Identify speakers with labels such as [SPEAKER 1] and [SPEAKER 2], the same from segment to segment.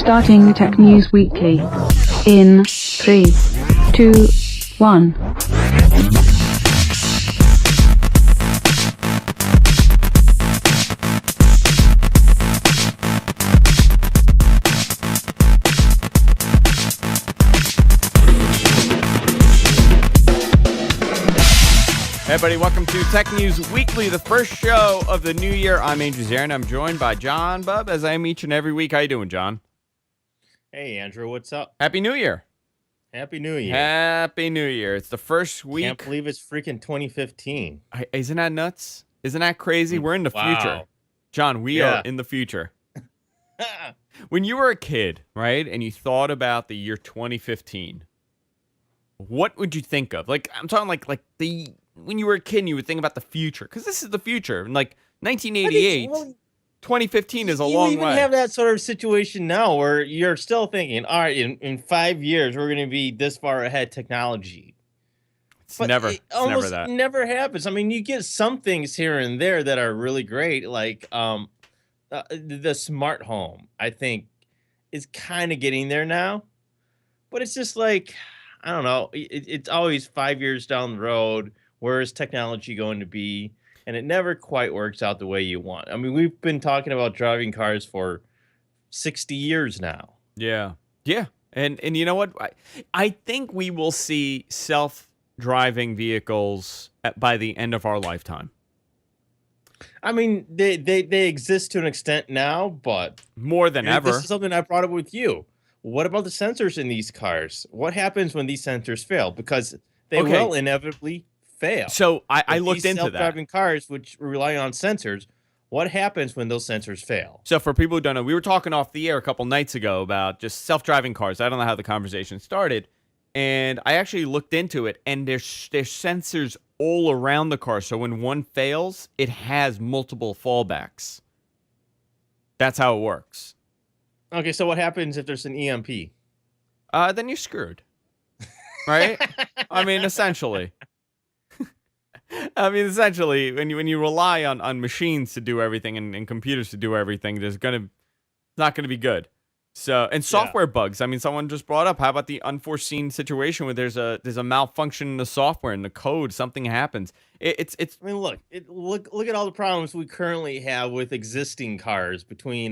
[SPEAKER 1] Starting Tech News Weekly in 3, 2, 1.
[SPEAKER 2] Hey everybody, welcome to Tech News Weekly, the first show of the new year. I'm Andrew Zarin. I'm joined by John Bub, as I am each and every week. How you doing, John?
[SPEAKER 3] Hey, Andrew, what's up?
[SPEAKER 2] Happy New Year.
[SPEAKER 3] Happy New Year.
[SPEAKER 2] Happy New Year. It's the first week.
[SPEAKER 3] Can't believe it's freaking 2015.
[SPEAKER 2] Isn't that nuts? Isn't that crazy? We're in the future. John, we are in the future. When you were a kid, right, and you thought about the year 2015, what would you think of? Like, I'm talking like when you were a kid and you would think about the future, because this is the future. And like 1988, 2015 is a long way.
[SPEAKER 3] You even have that sort of situation now where you're still thinking, all right, in 5 years, we're going to be this far ahead technology.
[SPEAKER 2] It's never that.
[SPEAKER 3] Never happens. I mean, you get some things here and there that are really great, like the smart home, I think, is kind of getting there now. But it's just like, I don't know. It's always 5 years down the road. Where is technology going to be? And it never quite works out the way you want. I mean, we've been talking about driving cars for 60 years now.
[SPEAKER 2] Yeah. And you know what? I think we will see self-driving vehicles by the end of our lifetime.
[SPEAKER 3] I mean, they exist to an extent now, but
[SPEAKER 2] more than ever.
[SPEAKER 3] This is something I brought up with you. What about the sensors in these cars? What happens when these sensors fail? Because they will inevitably fail.
[SPEAKER 2] So I looked into that.
[SPEAKER 3] Self-driving cars, which rely on sensors, what happens when those sensors fail?
[SPEAKER 2] So for people who don't know, we were talking off the air a couple nights ago about just self-driving cars. I don't know how the conversation started. And I actually looked into it, and there's sensors all around the car. So when one fails, it has multiple fallbacks. That's how it works.
[SPEAKER 3] Okay, so what happens if there's an EMP?
[SPEAKER 2] Then you're screwed, right? I mean, essentially. When you rely on machines to do everything and computers to do everything, it's not gonna be good. So, and software bugs. I mean, someone just brought up, how about the unforeseen situation where there's a malfunction in the software and the code, something happens. It's.
[SPEAKER 3] I mean, look at all the problems we currently have with existing cars between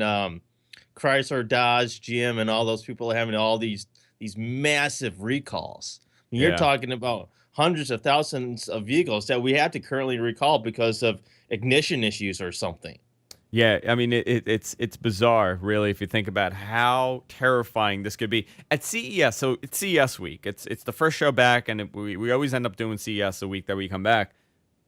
[SPEAKER 3] Chrysler, Dodge, GM, and all those people having all these massive recalls. You're talking about hundreds of thousands of vehicles that we have to currently recall because of ignition issues or something.
[SPEAKER 2] Yeah, I mean, it's bizarre, really, if you think about how terrifying this could be. At CES, so it's CES week. It's the first show back, and we always end up doing CES the week that we come back.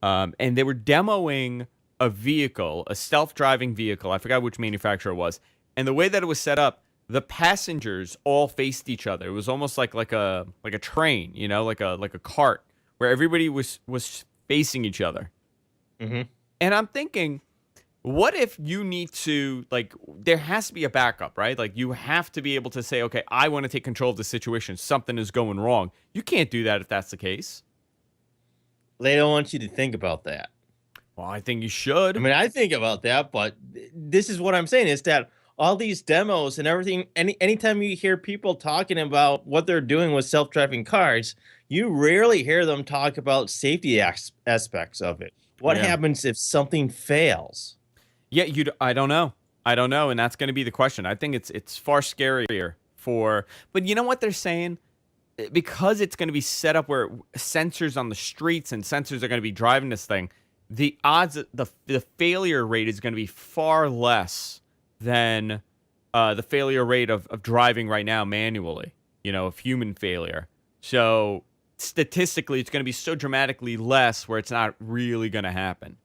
[SPEAKER 2] And they were demoing a vehicle, a self-driving vehicle. I forgot which manufacturer it was. And the way that it was set up, the passengers all faced each other. It was almost like a train, you know, like a cart, where everybody was facing each other.
[SPEAKER 3] Mm-hmm.
[SPEAKER 2] And I'm thinking, what if you need to, like, there has to be a backup, right? Like, you have to be able to say, okay, I want to take control of the situation. Something is going wrong. You can't do that if that's the case.
[SPEAKER 3] They don't want you to think about that.
[SPEAKER 2] Well, I think you should.
[SPEAKER 3] I mean, I think about that, but this is what I'm saying is that all these demos and everything, anytime you hear people talking about what they're doing with self-driving cars, you rarely hear them talk about safety aspects of it. What happens if something fails?
[SPEAKER 2] Yeah, I don't know, and that's going to be the question. I think it's far scarier but you know what they're saying? Because it's going to be set up where sensors on the streets and sensors are going to be driving this thing, the odds, the failure rate is going to be far less than the failure rate of driving right now manually, of human failure. So statistically, it's going to be so dramatically less where it's not really going to happen.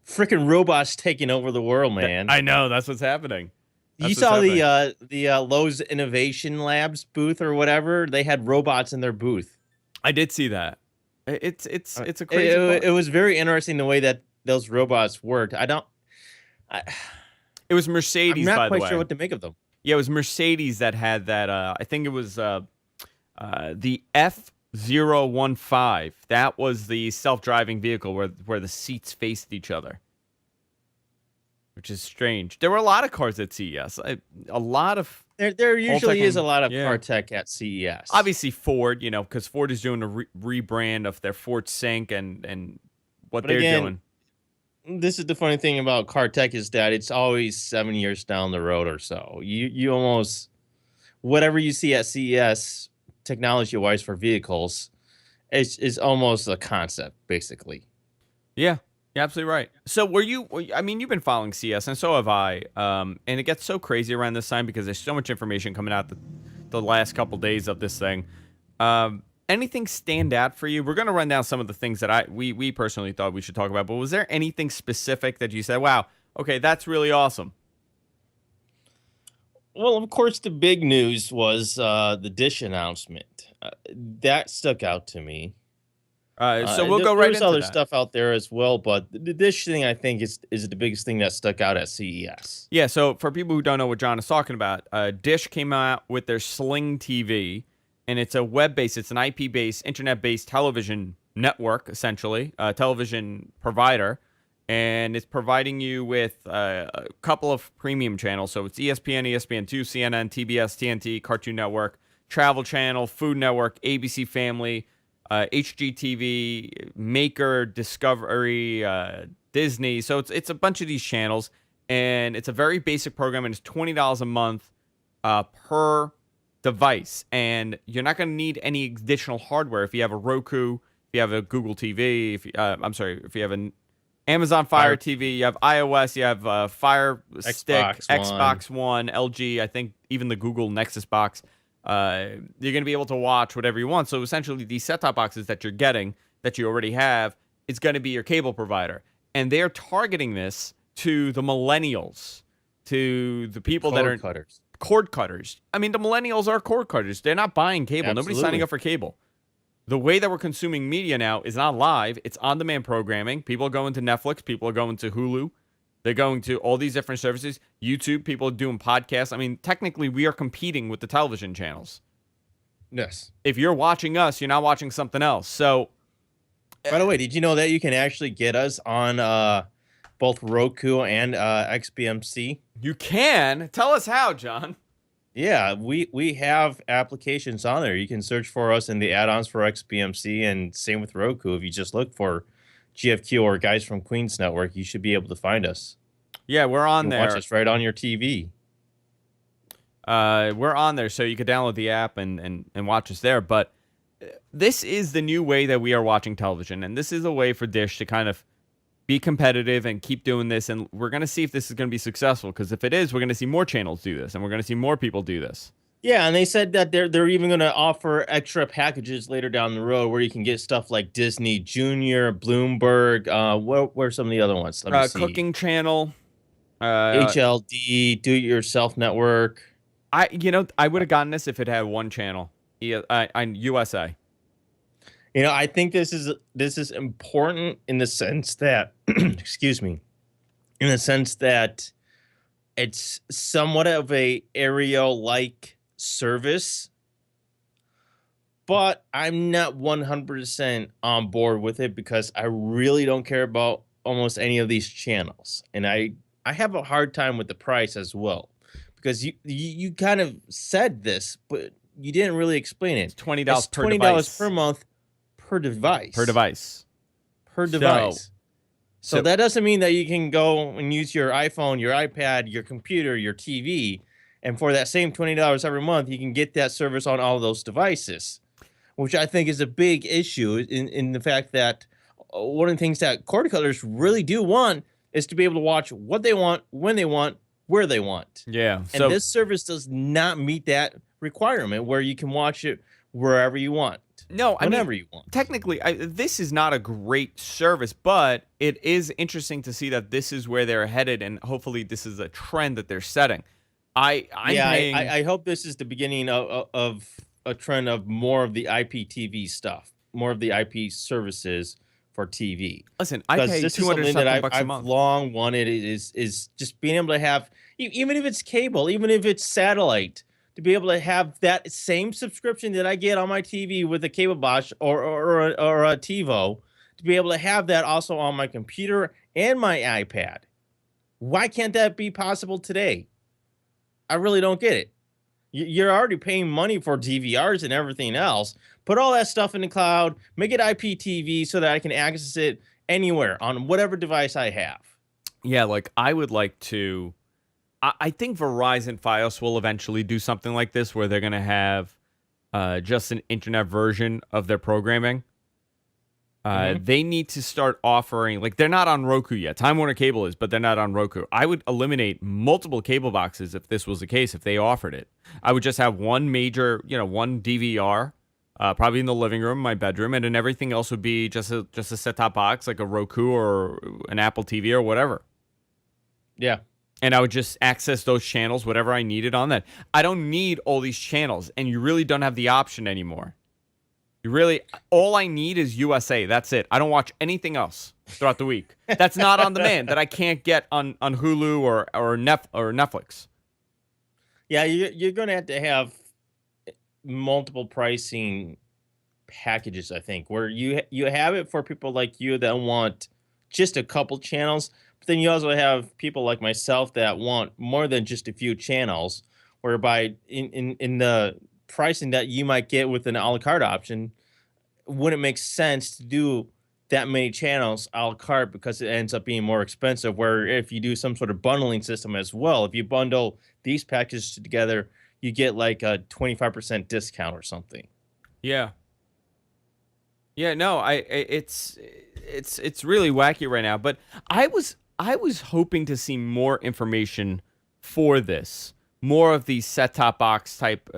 [SPEAKER 3] Freaking robots taking over the world, man.
[SPEAKER 2] I know, that's what's happening.
[SPEAKER 3] You saw the Lowe's Innovation Labs booth or whatever? They had robots in their booth.
[SPEAKER 2] I did see that. It's a crazy.
[SPEAKER 3] It was very interesting the way that those robots worked.
[SPEAKER 2] It was Mercedes,
[SPEAKER 3] I'm
[SPEAKER 2] by
[SPEAKER 3] not
[SPEAKER 2] the way.
[SPEAKER 3] quite sure what to make of them.
[SPEAKER 2] Yeah, it was Mercedes that had that. I think it was the F015. That was the self-driving vehicle where the seats faced each other. which is strange. There were a lot of cars at CES. A lot of
[SPEAKER 3] There usually is a lot of
[SPEAKER 2] yeah.
[SPEAKER 3] car tech at CES.
[SPEAKER 2] Obviously Ford, because Ford is doing a rebrand of their Ford Sync and what
[SPEAKER 3] But
[SPEAKER 2] they're
[SPEAKER 3] again,
[SPEAKER 2] doing.
[SPEAKER 3] this is the funny thing about car tech is that it's always 7 years down the road or so. You almost whatever you see at CES technology wise for vehicles is almost a concept basically.
[SPEAKER 2] Yeah, you're absolutely right. So I mean, you've been following CS, and so have I. And it gets so crazy around this time because there's so much information coming out the last couple days of this thing. Anything stand out for you? We're going to run down some of the things that we personally thought we should talk about, but was there anything specific that you said, wow, okay, that's really awesome?
[SPEAKER 3] Well, of course, the big news was the Dish announcement. That stuck out to me.
[SPEAKER 2] So we'll go right
[SPEAKER 3] There's
[SPEAKER 2] into
[SPEAKER 3] other
[SPEAKER 2] that.
[SPEAKER 3] stuff out there as well, but the Dish thing I think is the biggest thing that stuck out at CES.
[SPEAKER 2] Yeah, so for people who don't know what John is talking about, Dish came out with their Sling TV, and it's a web-based, it's an IP-based, internet-based television network, essentially, a television provider, and it's providing you with a couple of premium channels. So it's ESPN, ESPN2, CNN, TBS, TNT, Cartoon Network, Travel Channel, Food Network, ABC Family, HGTV, Maker, Discovery, Disney. So it's a bunch of these channels, and it's a very basic program, and it's $20 a month per device. And you're not going to need any additional hardware if you have a Roku, if you have a Google TV, if you have an Amazon Fire TV, you have iOS, you have Fire Stick, Xbox One, LG, I think even the Google Nexus box. You're going to be able to watch whatever you want. So essentially, these set-top boxes that you're getting, that you already have, is going to be your cable provider. And they're targeting this to the millennials, to the people that are cord cutters. I mean, the millennials are cord cutters. They're not buying cable.
[SPEAKER 3] Absolutely.
[SPEAKER 2] Nobody's signing up for cable. The way that we're consuming media now is not live. It's on-demand programming. People are going to Netflix. People are going to Hulu. They're going to all these different services. YouTube, people are doing podcasts. I mean, technically, we are competing with the television channels.
[SPEAKER 3] Yes.
[SPEAKER 2] If you're watching us, you're not watching something else. So,
[SPEAKER 3] by the way, did you know that you can actually get us on both Roku and XBMC?
[SPEAKER 2] You can. Tell us how, John.
[SPEAKER 3] Yeah, we have applications on there. You can search for us in the add-ons for XBMC, and same with Roku. If you just look for GFQ or Guys from Queens Network, you should be able to find us.
[SPEAKER 2] Yeah, we're on there.
[SPEAKER 3] Watch us right on your TV.
[SPEAKER 2] We're on there, so you could download the app and watch us there. But this is the new way that we are watching television, and this is a way for Dish to kind of be competitive and keep doing this. And we're going to see if this is going to be successful, because if it is, we're going to see more channels do this, and we're going to see more people do this.
[SPEAKER 3] Yeah, and they said that they're even going to offer extra packages later down the road where you can get stuff like Disney Junior, Bloomberg. Where are some of the other ones? Let me see.
[SPEAKER 2] Cooking Channel,
[SPEAKER 3] HLD, Do It Yourself Network.
[SPEAKER 2] I would have gotten this if it had one channel, on USA.
[SPEAKER 3] I think this is important in the sense that, excuse me, in the sense that it's somewhat of a aerial-like service, but I'm not 100% on board with it because I really don't care about almost any of these channels, and I have a hard time with the price as well, because you kind of said this, but you didn't really explain it.
[SPEAKER 2] It's $20 per
[SPEAKER 3] $20
[SPEAKER 2] device.
[SPEAKER 3] per month per device.
[SPEAKER 2] Per device.
[SPEAKER 3] So that doesn't mean that you can go and use your iPhone, your iPad, your computer, your TV, and for that same $20 every month, you can get that service on all of those devices, which I think is a big issue in the fact that one of the things that cord cutters really do want is to be able to watch what they want, when they want, where they want.
[SPEAKER 2] Yeah.
[SPEAKER 3] And this service does not meet that requirement where you can watch it wherever you want.
[SPEAKER 2] No,
[SPEAKER 3] whenever you want.
[SPEAKER 2] Technically, this is not a great service, but it is interesting to see that this is where they're headed, and hopefully this is a trend that they're setting. I
[SPEAKER 3] hope this is the beginning of a trend of more of the IPTV stuff, more of the IP services for TV.
[SPEAKER 2] Listen, I pay $200 bucks a month.
[SPEAKER 3] I've long wanted is just being able to have, even if it's cable, even if it's satellite, to be able to have that same subscription that I get on my TV with a cable box or a TiVo, to be able to have that also on my computer and my iPad. Why can't that be possible today? I really don't get it. You're already paying money for DVRs and everything else. Put all that stuff in the cloud, make it IPTV so that I can access it anywhere on whatever device I have.
[SPEAKER 2] Yeah, like I would like to. I think Verizon Fios will eventually do something like this, where they're going to have just an internet version of their programming. They need to start offering, like, they're not on Roku yet. Time Warner Cable is, but they're not on Roku. I would eliminate multiple cable boxes if this was the case, if they offered it. I would just have one major, one DVR, probably in the living room, my bedroom, and then everything else would be just a set-top box, like a Roku or an Apple TV or whatever.
[SPEAKER 3] Yeah.
[SPEAKER 2] And I would just access those channels, whatever I needed on that. I don't need all these channels, and you really don't have the option anymore. All I need is USA. That's it. I don't watch anything else throughout the week. That's not on demand, that I can't get on Hulu or Netflix.
[SPEAKER 3] Yeah, you're going to have multiple pricing packages, I think, where you have it for people like you that want just a couple channels, but then you also have people like myself that want more than just a few channels, whereby in the pricing that you might get with an a la carte option, wouldn't make sense to do that many channels a la carte because it ends up being more expensive. Where if you do some sort of bundling system as well, if you bundle these packages together, you get like a 25% discount or something.
[SPEAKER 2] Yeah. Yeah, no, it's really wacky right now, but I was hoping to see more information for this. More of these set-top box type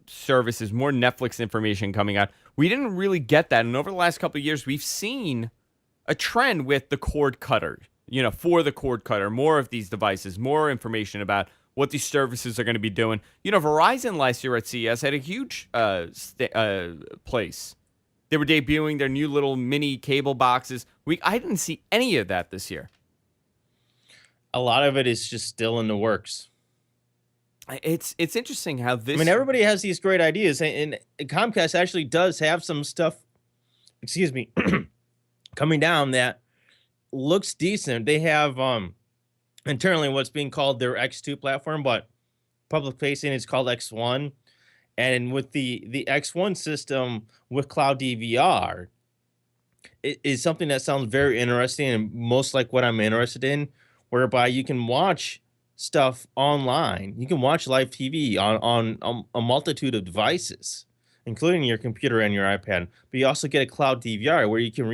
[SPEAKER 2] services, more Netflix information coming out. We didn't really get that, and over the last couple of years, we've seen a trend with the cord cutter. For the cord cutter, more of these devices, more information about what these services are going to be doing. Verizon last year at CES had a huge place. They were debuting their new little mini cable boxes. I didn't see any of that this year.
[SPEAKER 3] A lot of it is just still in the works.
[SPEAKER 2] It's interesting how this.
[SPEAKER 3] I mean, everybody has these great ideas, and Comcast actually does have some stuff. Excuse me, coming down that looks decent. They have internally what's being called their X2 platform, but public facing is called X1. And with the X1 system with cloud DVR, it is something that sounds very interesting and most like what I'm interested in, whereby you can watch stuff online. You can watch live TV on a multitude of devices, including your computer and your iPad. But you also get a cloud DVR where you can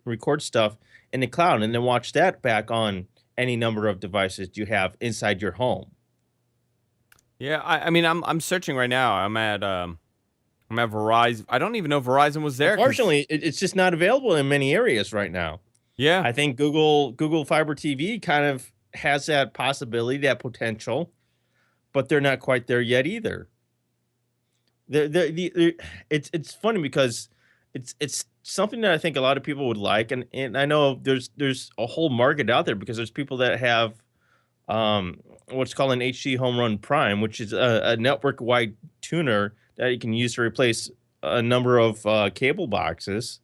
[SPEAKER 3] record stuff in the cloud and then watch that back on any number of devices you have inside your home.
[SPEAKER 2] Yeah, I mean, I'm searching right now. I'm at Verizon. I don't even know Verizon was there.
[SPEAKER 3] Unfortunately, it's just not available in many areas right now.
[SPEAKER 2] Yeah,
[SPEAKER 3] I think Google Fiber TV kind of has that possibility, that potential, but they're not quite there yet either. It's funny because it's something that I think a lot of people would like, and I know there's a whole market out there because there's people that have what's called an HD Home Run Prime, which is a network-wide tuner that you can use to replace a number of cable boxes,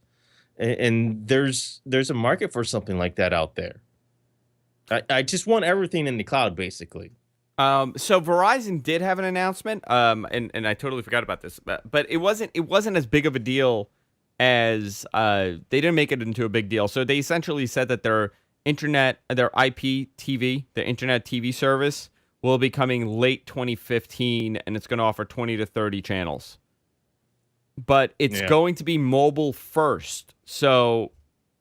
[SPEAKER 3] and there's a market for something like that out there. I just want everything in the cloud, basically.
[SPEAKER 2] So Verizon did have an announcement, and I totally forgot about this, but it wasn't as big of a deal as they didn't make it into a big deal. So they essentially said that their IPTV, the internet TV service, will be coming late 2015, and it's going to offer 20 to 30 channels. But it's going to be mobile first. So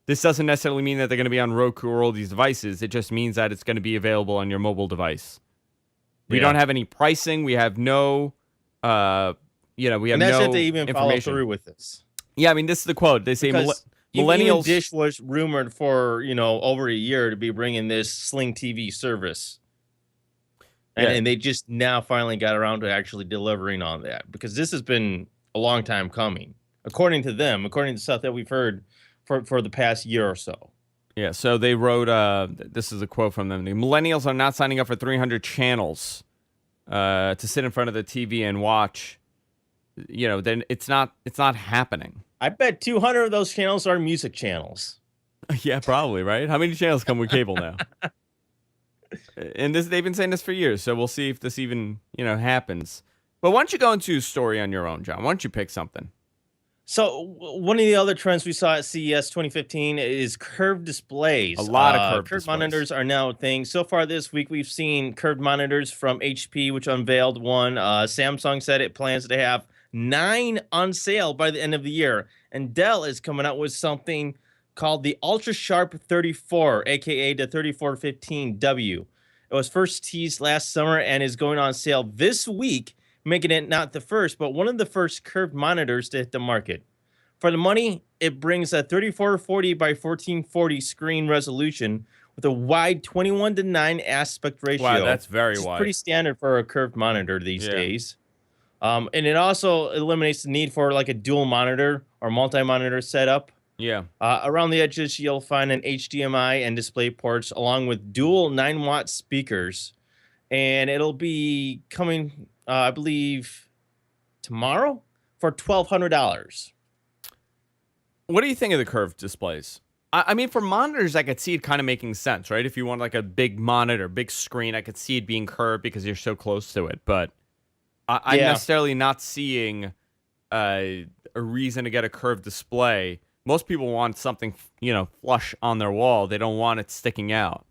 [SPEAKER 2] this doesn't necessarily mean that they're going to be on Roku or all these devices. It just means that it's going to be available on your mobile device. We don't have any pricing. We have no, we have
[SPEAKER 3] and that's
[SPEAKER 2] no
[SPEAKER 3] it. They even follow through with this.
[SPEAKER 2] Yeah, I mean, this is the quote. They say
[SPEAKER 3] Because
[SPEAKER 2] millennials.
[SPEAKER 3] even Dish was rumored for over a year to be bringing this Sling TV service, and they just now finally got around to actually delivering on that, because this has been a long time coming, according to them, according to stuff that we've heard for the past year or so.
[SPEAKER 2] Yeah, so they wrote, this is a quote from them. The millennials are not signing up for 300 channels to sit in front of the TV and watch. Then it's not happening.
[SPEAKER 3] I bet 200 of those channels are music channels.
[SPEAKER 2] Yeah, probably, right? How many channels come with cable now? And they've been saying this for years, so we'll see if this even, happens. But why don't you go into a story on your own, John? Why don't you pick something?
[SPEAKER 3] So one of the other trends we saw at CES 2015 is curved
[SPEAKER 2] A
[SPEAKER 3] displays.
[SPEAKER 2] lot of curved
[SPEAKER 3] Curved
[SPEAKER 2] displays.
[SPEAKER 3] monitors are now a thing. So far this week, we've seen curved monitors from HP, which unveiled one. Samsung said it plans to have 9 on sale by the end of the year. And Dell is coming out with something called the Ultra Sharp 34, aka the 3415W. It was first teased last summer and is going on sale this week, making it not the first, but one of the first curved monitors to hit the market. For the money, it brings a 3440 by 1440 screen resolution with a wide 21:9 aspect
[SPEAKER 2] Wow,
[SPEAKER 3] ratio,
[SPEAKER 2] that's very
[SPEAKER 3] which is
[SPEAKER 2] wide.
[SPEAKER 3] pretty standard for a curved monitor these
[SPEAKER 2] Yeah.
[SPEAKER 3] days. And it also eliminates the need for like a dual monitor or multi-monitor setup.
[SPEAKER 2] Yeah.
[SPEAKER 3] Around the edges, you'll find an HDMI and display ports along with dual 9-watt speakers. And it'll be coming, I believe, tomorrow for $1,200.
[SPEAKER 2] What do you think of the curved displays? I mean, for monitors, I could see it kind of making sense, right? If you want like a big monitor, big screen, I could see it being curved because you're so close to it. But I'm
[SPEAKER 3] Yeah.
[SPEAKER 2] necessarily not seeing a reason to get a curved display. Most people want something, flush on their wall. They don't want it sticking out.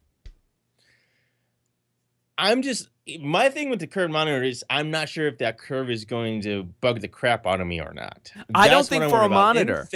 [SPEAKER 3] My thing with the curved monitor is I'm not sure if that curve is going to bug the crap out of me or not.
[SPEAKER 2] I don't
[SPEAKER 3] That's what
[SPEAKER 2] think
[SPEAKER 3] I'm
[SPEAKER 2] for
[SPEAKER 3] worried
[SPEAKER 2] a
[SPEAKER 3] about.
[SPEAKER 2] monitor.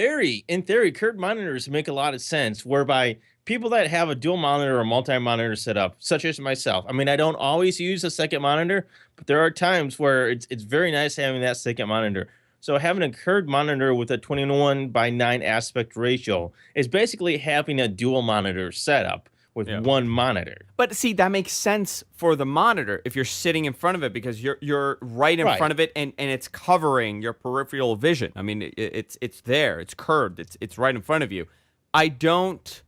[SPEAKER 3] In theory, curved monitors make a lot of sense, whereby people that have a dual monitor or multi-monitor setup, such as myself. I mean, I don't always use a second monitor, but there are times where it's very nice having that second monitor. So having a curved monitor with a 21:9 aspect ratio is basically having a dual monitor setup with
[SPEAKER 2] Yeah.
[SPEAKER 3] one monitor.
[SPEAKER 2] But see, that makes sense for the monitor if you're sitting in front of it because you're right in
[SPEAKER 3] Right.
[SPEAKER 2] front of it and it's covering your peripheral vision. I mean, it's there, it's curved, it's right in front of you. I don't.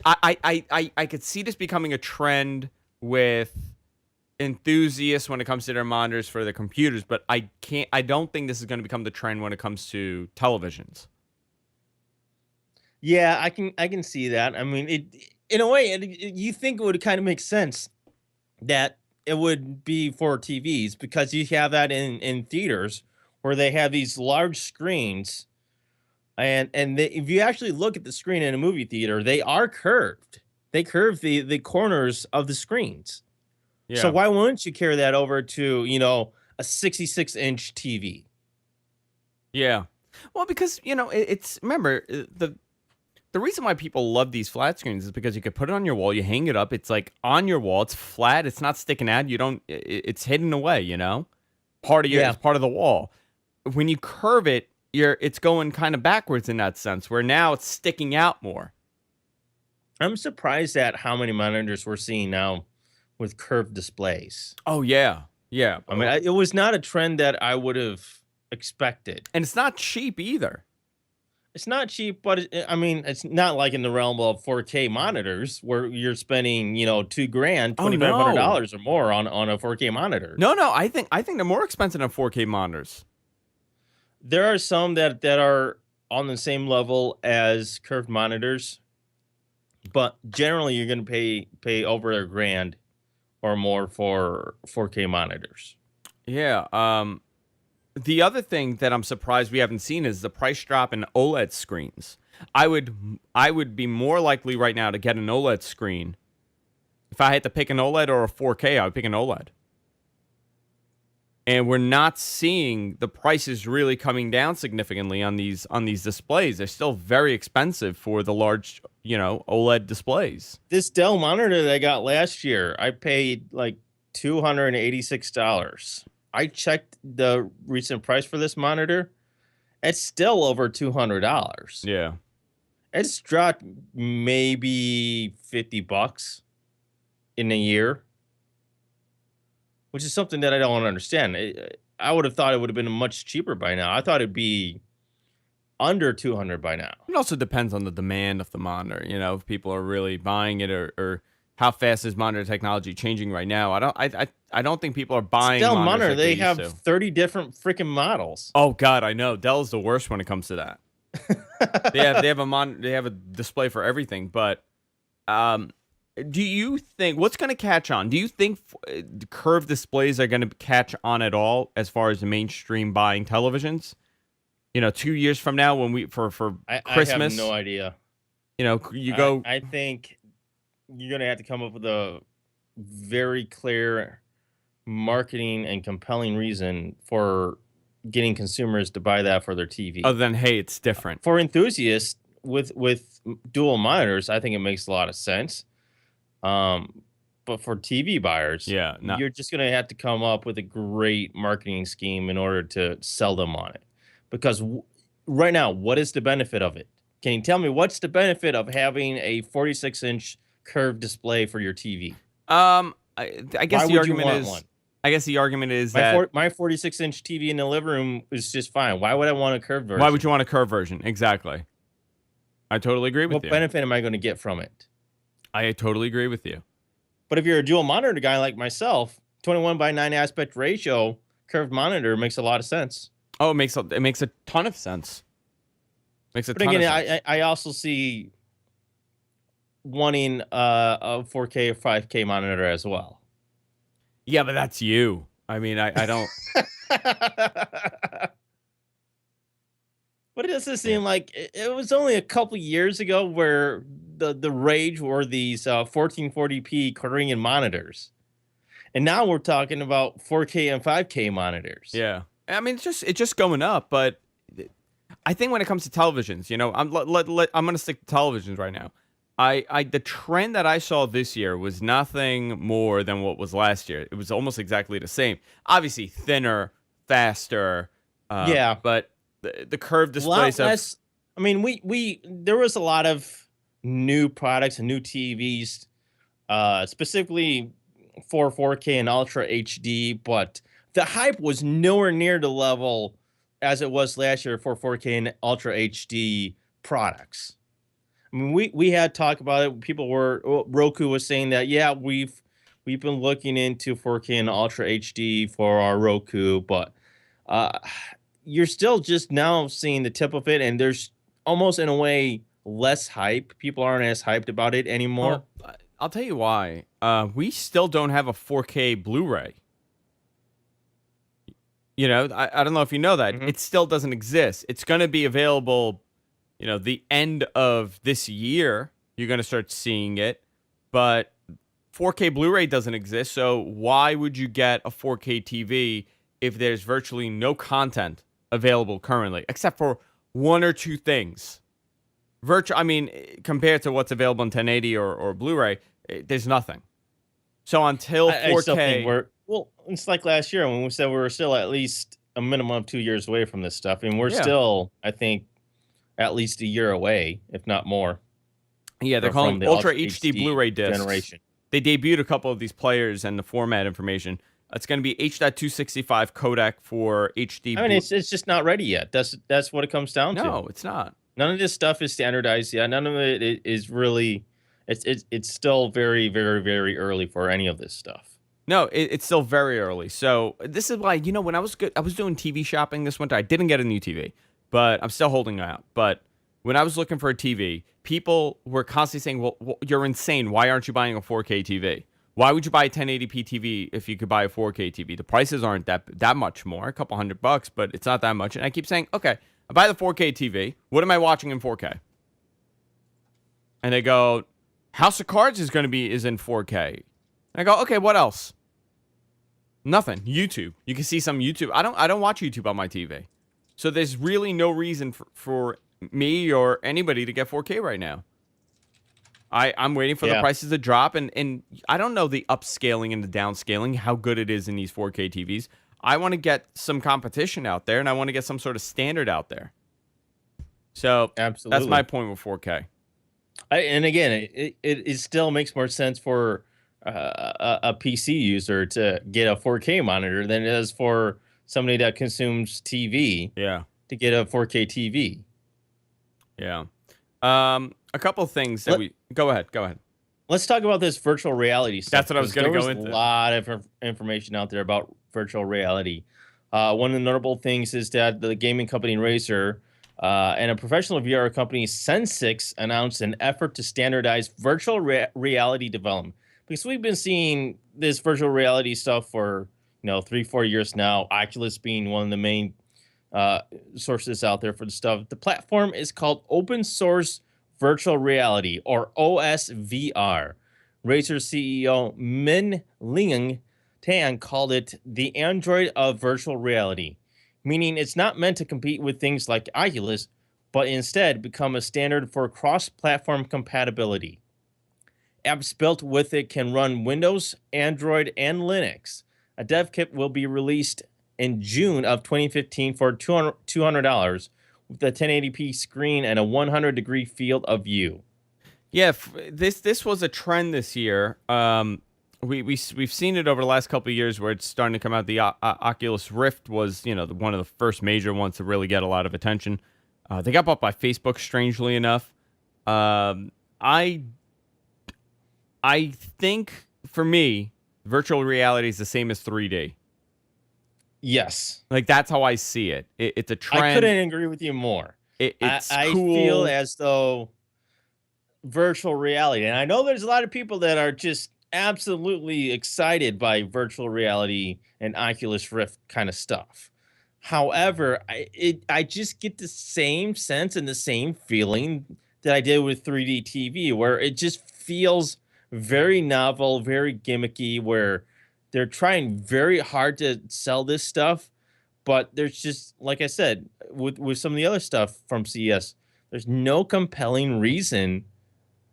[SPEAKER 2] I could see this becoming a trend with enthusiasts when it comes to their monitors for their computers, but I don't think this is going to become the trend when it comes to televisions.
[SPEAKER 3] Yeah, I can see that. I mean, in a way, you think it would kind of make sense that it would be for TVs because you have that in theaters where they have these large screens, and if you actually look at the screen in a movie theater, they are curved. They curve the corners of the screens. So
[SPEAKER 2] Yeah.
[SPEAKER 3] why wouldn't you carry that over to a 66-inch TV?
[SPEAKER 2] Yeah. Well, because it's remember the reason why people love these flat screens is because you could put it on your wall, you hang it up, it's like on your wall, it's flat, it's not sticking out, it's hidden away,
[SPEAKER 3] Yeah.
[SPEAKER 2] it's part of the wall. When you curve it, it's going kind of backwards in that sense, where now it's sticking out more.
[SPEAKER 3] I'm surprised at how many monitors we're seeing now with curved displays.
[SPEAKER 2] Oh yeah, yeah.
[SPEAKER 3] I mean, it was not a trend that I would have expected.
[SPEAKER 2] And it's not cheap either.
[SPEAKER 3] It's not cheap, but I mean, it's not like in the realm of 4K monitors where you're spending, $2,000,
[SPEAKER 2] Oh, no.
[SPEAKER 3] $2,500 or more on a 4K monitor.
[SPEAKER 2] No, I think they're more expensive than 4K monitors.
[SPEAKER 3] There are some that are on the same level as curved monitors, but generally you're going to pay over $1,000 or more for 4K monitors.
[SPEAKER 2] Yeah. The other thing that I'm surprised we haven't seen is the price drop in OLED screens. I would be more likely right now to get an OLED screen. If I had to pick an OLED or a 4K, I would pick an OLED. And we're not seeing the prices really coming down significantly on these displays. They're still very expensive for the large, OLED displays.
[SPEAKER 3] This Dell monitor that I got last year, I paid like $286. I checked the recent price for this monitor. It's still over $200.
[SPEAKER 2] Yeah.
[SPEAKER 3] It's dropped maybe $50 in a year, which is something that I don't understand. I would have thought it would have been much cheaper by now. I thought it'd be under 200 by now.
[SPEAKER 2] It also depends on the demand of the monitor. If people are really buying it or how fast is monitor technology changing right now. I don't think people are buying
[SPEAKER 3] Dell
[SPEAKER 2] monitors
[SPEAKER 3] monitor,
[SPEAKER 2] like
[SPEAKER 3] they
[SPEAKER 2] used
[SPEAKER 3] have
[SPEAKER 2] to.
[SPEAKER 3] 30 different freaking models.
[SPEAKER 2] Oh God, I know. Dell's the worst when it comes to that. They have a display for everything, but Do you think what's going to catch on? Do you think the curved displays are going to catch on at all as far as the mainstream buying televisions? 2 years from now when we for
[SPEAKER 3] I have no
[SPEAKER 2] Christmas,
[SPEAKER 3] idea.
[SPEAKER 2] you go.
[SPEAKER 3] I think you're gonna have to come up with a very clear marketing and compelling reason for getting consumers to buy that for their TV.
[SPEAKER 2] Other than hey, it's different.
[SPEAKER 3] For enthusiasts with dual monitors, I think it makes a lot of sense. But for TV buyers,
[SPEAKER 2] Yeah, not
[SPEAKER 3] you're just gonna have to come up with a great marketing scheme in order to sell them on it. Because right now, what is the benefit of it? Can you tell me what's the benefit of having a 46-inch curved display for your TV?
[SPEAKER 2] I guess
[SPEAKER 3] Why
[SPEAKER 2] the
[SPEAKER 3] would you
[SPEAKER 2] argument
[SPEAKER 3] want
[SPEAKER 2] is.
[SPEAKER 3] one?
[SPEAKER 2] I guess the argument is that
[SPEAKER 3] My 46-inch TV in the living room is just fine. Why would I want a curved version?
[SPEAKER 2] why would you want a curved version? Exactly. I totally agree with
[SPEAKER 3] What
[SPEAKER 2] you.
[SPEAKER 3] benefit am I going to get from it?
[SPEAKER 2] I totally agree with you.
[SPEAKER 3] But if you're a dual monitor guy like myself, 21:9 aspect ratio curved monitor makes a lot of sense.
[SPEAKER 2] Oh, it makes a ton of sense. Makes a
[SPEAKER 3] But
[SPEAKER 2] ton
[SPEAKER 3] again,
[SPEAKER 2] of sense.
[SPEAKER 3] I also see wanting a 4K or 5K monitor as well.
[SPEAKER 2] Yeah, but that's you. I mean, I don't.
[SPEAKER 3] But it doesn't seem like it was only a couple years ago where the rage were these 1440p Korean monitors, and now we're talking about 4K and 5K monitors.
[SPEAKER 2] Yeah, I mean, it's just going up. But I think when it comes to televisions, I'm gonna stick to televisions right now. The trend that I saw this year was nothing more than what was last year. It was almost exactly the same. Obviously, thinner, faster.
[SPEAKER 3] Yeah,
[SPEAKER 2] but the curved
[SPEAKER 3] a lot
[SPEAKER 2] displays
[SPEAKER 3] less. I mean, we there was a lot of new products and new TVs, specifically for 4K and Ultra HD, but the hype was nowhere near the level as it was last year for 4K and Ultra HD products. I mean, we had talk about it. Roku was saying that, yeah, we've been looking into 4K and Ultra HD for our Roku, but uh, you're still just now seeing the tip of it, and there's almost in a way less hype. People aren't as hyped about it anymore.
[SPEAKER 2] Well, I'll tell you why. We still don't have a 4K Blu-ray. I don't know if you know that.
[SPEAKER 3] Mhm.
[SPEAKER 2] It still doesn't exist. It's going to be available, the end of this year. You're going to start seeing it. But 4K Blu-ray doesn't exist. So why would you get a 4K TV if there's virtually no content available currently, except for one or two things? I mean, compared to what's available in 1080 or Blu-ray, there's nothing. So until 4K,
[SPEAKER 3] I still think it's like last year when we said we were still at least a minimum of 2 years away from this stuff, and we're
[SPEAKER 2] Yeah.
[SPEAKER 3] still, I think, at least a year away, if not more.
[SPEAKER 2] Yeah, they're
[SPEAKER 3] from
[SPEAKER 2] calling
[SPEAKER 3] the
[SPEAKER 2] Ultra
[SPEAKER 3] Ultra
[SPEAKER 2] HD
[SPEAKER 3] HD
[SPEAKER 2] Blu-ray discs.
[SPEAKER 3] generation.
[SPEAKER 2] They debuted a couple of these players and the format information. It's going to be H.265 codec for HD.
[SPEAKER 3] I mean, it's just not ready yet. That's what it comes down to.
[SPEAKER 2] No, it's not.
[SPEAKER 3] None of this stuff is standardized yet. None of it is really. It's still very, very, very early for any of this stuff.
[SPEAKER 2] No, it's still very early. So this is why, when I was doing TV shopping this winter. I didn't get a new TV, but I'm still holding out. But when I was looking for a TV, people were constantly saying, well, you're insane. Why aren't you buying a 4K TV? Why would you buy a 1080p TV if you could buy a 4K TV? The prices aren't that much more, a couple $100, but it's not that much. And I keep saying, okay, I buy the 4K TV. What am I watching in 4K? And they go, House of Cards is in 4K. I go, okay, what else? Nothing. YouTube. You can see some YouTube. I don't watch YouTube on my TV. So there's really no reason for me or anybody to get 4K right now. I'm waiting for the prices to drop, and I don't know the upscaling and the downscaling, how good it is in these 4K TVs. I want to get some competition out there, and I want to get some sort of standard out there. So
[SPEAKER 3] Absolutely,
[SPEAKER 2] that's my point with 4K.
[SPEAKER 3] And again, it still makes more sense for a PC user to get a 4K monitor than it does for somebody that consumes TV.
[SPEAKER 2] Yeah.
[SPEAKER 3] To get a 4K TV.
[SPEAKER 2] Yeah. A couple of things that go ahead.
[SPEAKER 3] Let's talk about this virtual reality stuff.
[SPEAKER 2] That's what I was going to go into.
[SPEAKER 3] There's a lot of information out there about virtual reality. One of the notable things is that the gaming company Razer And a professional VR company, Sensix, announced an effort to standardize virtual reality development. Because we've been seeing this virtual reality stuff for 3-4 years now. Oculus being one of the main sources out there for the stuff. The platform is called Open Source Virtual Reality, or OSVR. Razer CEO Min Ling Tan called it the Android of virtual reality, meaning it's not meant to compete with things like Oculus, but instead become a standard for cross-platform compatibility. Apps built with it can run Windows, Android, and Linux. A dev kit will be released in June of 2015 for $200 with a 1080p screen and a 100-degree field of view.
[SPEAKER 2] Yeah, this was a trend this year. We've seen it over the last couple of years where it's starting to come out. The Oculus Rift was one of the first major ones to really get a lot of attention. They got bought by Facebook, strangely enough. I think for me, virtual reality is the same as 3D.
[SPEAKER 3] Yes.
[SPEAKER 2] Like, that's how I see it. It's a trend.
[SPEAKER 3] I couldn't agree with you more.
[SPEAKER 2] It's
[SPEAKER 3] I
[SPEAKER 2] cool.
[SPEAKER 3] feel as though virtual reality, and I know there's a lot of people that are just absolutely excited by virtual reality and Oculus Rift kind of stuff. However, I just get the same sense and the same feeling that I did with 3D TV, where it just feels very novel, very gimmicky, where they're trying very hard to sell this stuff, but there's just, like I said, with some of the other stuff from CES, there's no compelling reason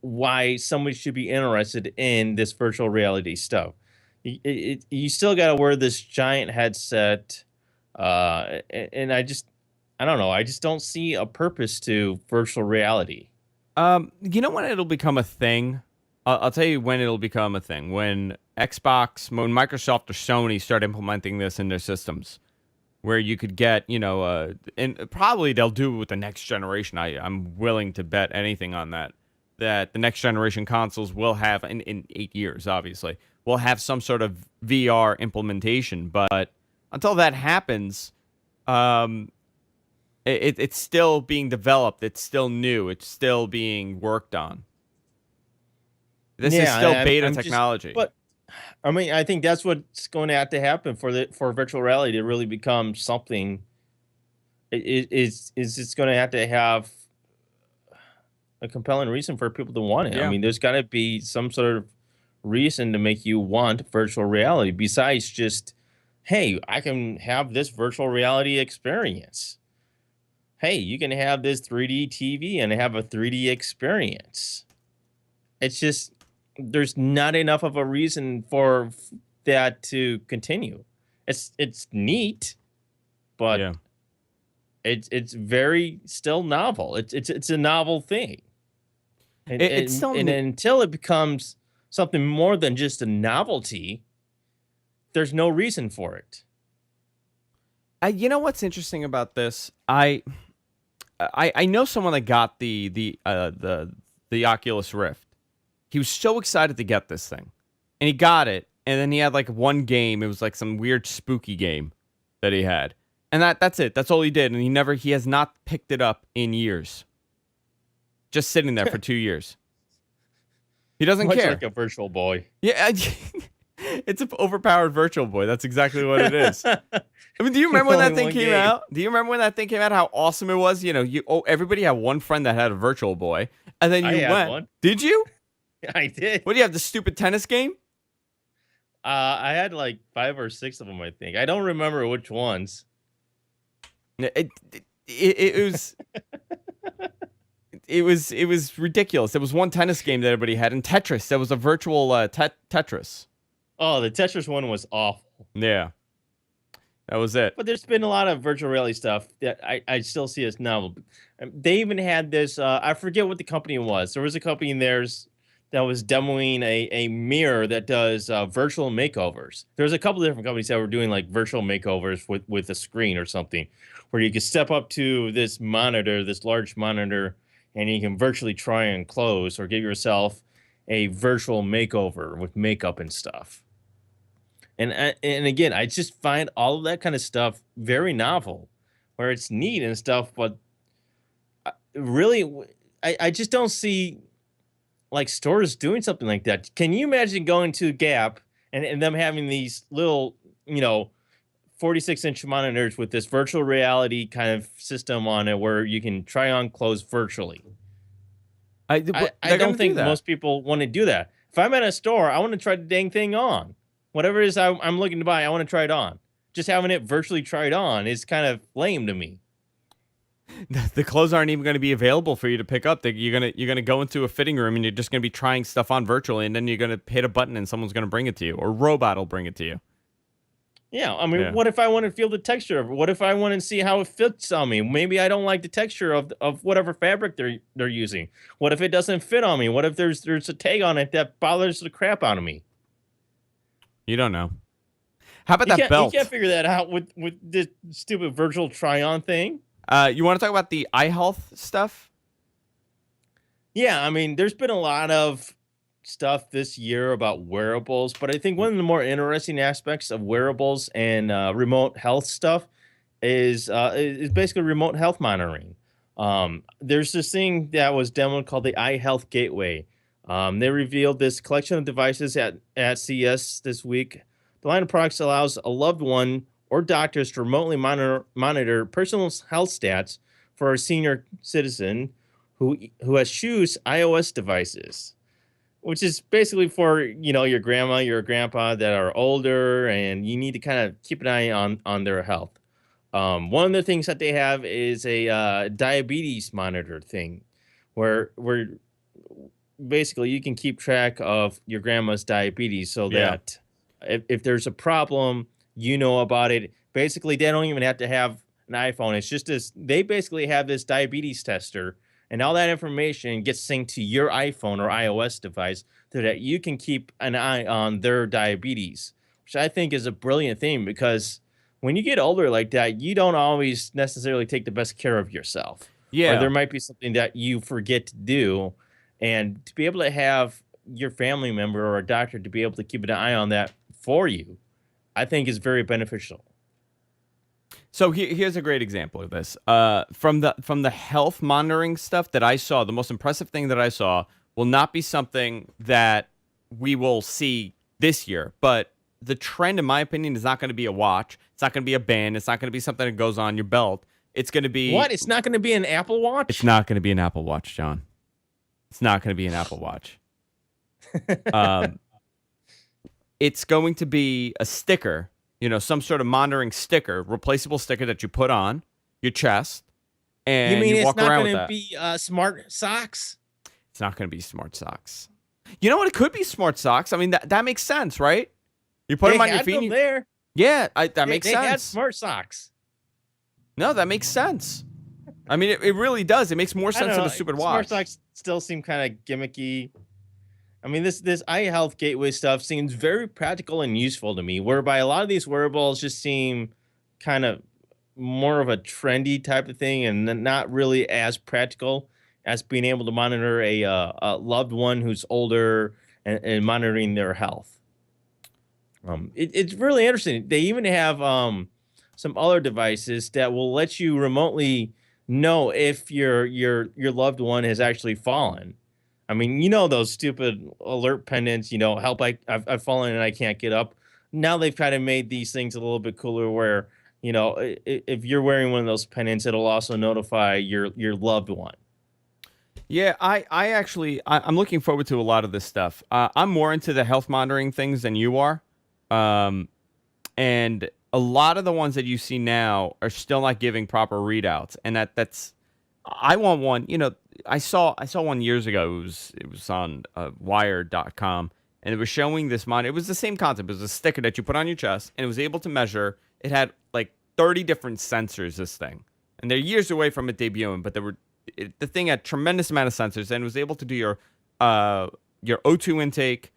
[SPEAKER 3] why somebody should be interested in this virtual reality stuff. You still got to wear this giant headset, and I don't know. I just don't see a purpose to virtual reality.
[SPEAKER 2] You know when it'll become a thing? I'll tell you when it'll become a thing. When Xbox, when Microsoft or Sony start implementing this in their systems, where you could get, and probably they'll do it with the next generation. I'm willing to bet anything on that. That the next generation consoles will have, in 8 years, obviously, will have some sort of VR implementation. But until that happens, it's still being developed. It's still new. It's still being worked on. This is still beta technology.
[SPEAKER 3] But I mean, I think that's what's going to have to happen for virtual reality to really become something. It's going to have a compelling reason for people to want it.
[SPEAKER 2] Yeah.
[SPEAKER 3] I mean, there's got to be some sort of reason to make you want virtual reality besides just, hey, I can have this virtual reality experience. Hey, you can have this 3D TV and have a 3D experience. It's just, there's not enough of a reason for that to continue. It's neat, but
[SPEAKER 2] yeah.
[SPEAKER 3] it's very still novel. It's a novel thing. And,
[SPEAKER 2] It's still
[SPEAKER 3] and until it becomes something more than just a novelty, there's no reason for it.
[SPEAKER 2] You know what's interesting about this? I know someone that got the Oculus Rift. He was so excited to get this thing, and he got it, and then he had like one game. It was like some weird spooky game that he had, and that's it. That's all he did, and he has not picked it up in years. Just sitting there for 2 years. He doesn't
[SPEAKER 3] Much
[SPEAKER 2] care.
[SPEAKER 3] like a virtual boy.
[SPEAKER 2] Yeah, it's an overpowered virtual boy. That's exactly what it is. I mean, do you remember when that thing came out? Do you remember when that thing came out? How awesome it was? Everybody had one friend that had a virtual boy, and then you went. One. Did you?
[SPEAKER 3] I did.
[SPEAKER 2] What do you have? The stupid tennis game?
[SPEAKER 3] I had like 5 or 6 of them. I think I don't remember which ones.
[SPEAKER 2] It was. It was ridiculous. There was one tennis game that everybody had, and Tetris. There was a virtual Tetris.
[SPEAKER 3] Oh, the Tetris one was awful.
[SPEAKER 2] Yeah, that was it.
[SPEAKER 3] But there's been a lot of virtual reality stuff that I still see as novel. They even had this. I forget what the company was. There was a company in theirs that was demoing a mirror that does virtual makeovers. There's a couple of different companies that were doing like virtual makeovers with a screen or something, where you could step up to this monitor, this large monitor, and you can virtually try and close or give yourself a virtual makeover with makeup and stuff. And again, I just find all of that kind of stuff very novel, where it's neat and stuff, but really, I just don't see like stores doing something like that. Can you imagine going to Gap and them having these little, you know, 46-inch monitors with this virtual reality kind of system on it where you can try on clothes virtually? I
[SPEAKER 2] They're
[SPEAKER 3] don't
[SPEAKER 2] gonna do
[SPEAKER 3] think
[SPEAKER 2] that.
[SPEAKER 3] most people want to do that. If I'm at a store, I want to try the dang thing on. Whatever it is I'm looking to buy, I want to try it on. Just having it virtually tried on is kind of lame to me.
[SPEAKER 2] The clothes aren't even going to be available for you to pick up. You're gonna go into a fitting room and you're just gonna be trying stuff on virtually, and then you're gonna hit a button and someone's gonna bring it to you, or a robot will bring it to you.
[SPEAKER 3] Yeah, I mean,
[SPEAKER 2] Yeah.
[SPEAKER 3] what if I want to feel the texture of it? What if I want to see how it fits on me? Maybe I don't like the texture of whatever fabric they're using. What if it doesn't fit on me? What if there's a tag on it that bothers the crap out of me?
[SPEAKER 2] You don't know. How about
[SPEAKER 3] You
[SPEAKER 2] that
[SPEAKER 3] can't
[SPEAKER 2] belt?
[SPEAKER 3] figure that out with this stupid virtual try on thing.
[SPEAKER 2] You want to talk about the eye health stuff?
[SPEAKER 3] Yeah, I mean, there's been a lot of stuff this year about wearables, but I think one of the more interesting aspects of wearables and remote health stuff is basically remote health monitoring. There's this thing that was demoed called the Eye Health Gateway. They revealed this collection of devices at CES this week. The line of products allows a loved one or doctors to remotely monitor personal health stats for a senior citizen who has choose iOS devices, which is basically for your grandma, your grandpa that are older, and you need to kind of keep an eye on their health. One of the things that they have is a diabetes monitor thing, where basically you can keep track of your grandma's diabetes, so
[SPEAKER 2] Yeah.
[SPEAKER 3] that if there's a problem, you know about it. Basically, they don't even have to have an iPhone. It's just this. They basically have this diabetes tester, and all that information gets synced to your iPhone or iOS device, so that you can keep an eye on their diabetes, which I think is a brilliant thing because when you get older like that, you don't always necessarily take the best care of yourself, or there
[SPEAKER 2] Yeah.
[SPEAKER 3] might be something that you forget to do, and to be able to have your family member or a doctor to be able to keep an eye on that for you, I think is very beneficial.
[SPEAKER 2] So here's a great example of this. From the health monitoring stuff that I saw, the most impressive thing that I saw will not be something that we will see this year, but the trend, in my opinion, is not going to be a watch. It's not going to be a band. It's not going to be something that goes on your belt. It's going to be.
[SPEAKER 3] What? It's not going to be an Apple
[SPEAKER 2] It's
[SPEAKER 3] Watch?
[SPEAKER 2] not going to be an Apple Watch, John. It's not going to be an Apple Watch. Um, it's going to be a sticker, some sort of monitoring sticker, replaceable sticker that you put on your chest
[SPEAKER 3] You
[SPEAKER 2] and
[SPEAKER 3] mean
[SPEAKER 2] you
[SPEAKER 3] it's
[SPEAKER 2] walk
[SPEAKER 3] not
[SPEAKER 2] around with
[SPEAKER 3] going to
[SPEAKER 2] that.
[SPEAKER 3] be smart socks?
[SPEAKER 2] It's not going to be smart socks. You know what? It could be smart socks. I mean, that makes sense, right? You put
[SPEAKER 3] They
[SPEAKER 2] them on your
[SPEAKER 3] had
[SPEAKER 2] feet.
[SPEAKER 3] them there.
[SPEAKER 2] Yeah, that makes
[SPEAKER 3] They had
[SPEAKER 2] sense.
[SPEAKER 3] smart socks.
[SPEAKER 2] No, that makes sense. I mean, it really does. It makes more
[SPEAKER 3] I
[SPEAKER 2] sense
[SPEAKER 3] don't
[SPEAKER 2] than
[SPEAKER 3] know.
[SPEAKER 2] a stupid
[SPEAKER 3] Smart
[SPEAKER 2] watch.
[SPEAKER 3] socks still seem kind of gimmicky. I mean, this eye health gateway stuff seems very practical and useful to me, whereby a lot of these wearables just seem kind of more of a trendy type of thing and not really as practical as being able to monitor a loved one who's older and monitoring their health. It's really interesting. They even have some other devices that will let you remotely know if your loved one has actually fallen. I mean, those stupid alert pendants, help I've fallen and I can't get up. Now they've kind of made these things a little bit cooler where, if you're wearing one of those pendants, it'll also notify your loved one.
[SPEAKER 2] Yeah, I'm looking forward to a lot of this stuff. I'm more into the health monitoring things than you are. And a lot of the ones that you see now are still not giving proper readouts. And that's I want one, I saw one years ago. It was on wired.com, and it was showing this monitor. It was the same concept. It was a sticker that you put on your chest, and it was able to measure. It had like 30 different sensors, this thing. And they're years away from it debuting, but the thing had tremendous amount of sensors, and it was able to do your O2 intake,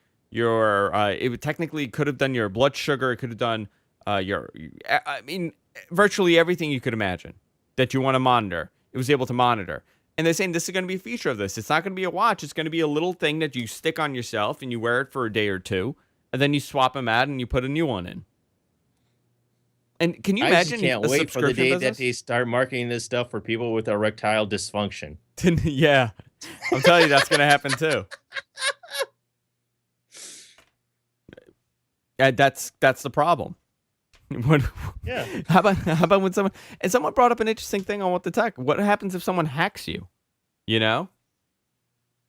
[SPEAKER 2] technically could have done your blood sugar. It could have done I mean, virtually everything you could imagine that you want to monitor. It was able to monitor. And they're saying this is going to be a feature of this. It's not going to be a watch. It's going to be a little thing that you stick on yourself and you wear it for a day or two, and then you swap them out and you put a new one in. And can you
[SPEAKER 3] I just
[SPEAKER 2] imagine
[SPEAKER 3] can't
[SPEAKER 2] a
[SPEAKER 3] wait for the
[SPEAKER 2] subscription
[SPEAKER 3] day that
[SPEAKER 2] business?
[SPEAKER 3] they start marketing this stuff for people with erectile dysfunction.
[SPEAKER 2] Yeah, I'm telling you, that's gonna happen too. That's the problem. When,
[SPEAKER 3] Yeah.
[SPEAKER 2] how about when someone brought up an interesting thing on What the Tech? What happens if someone hacks you? You know,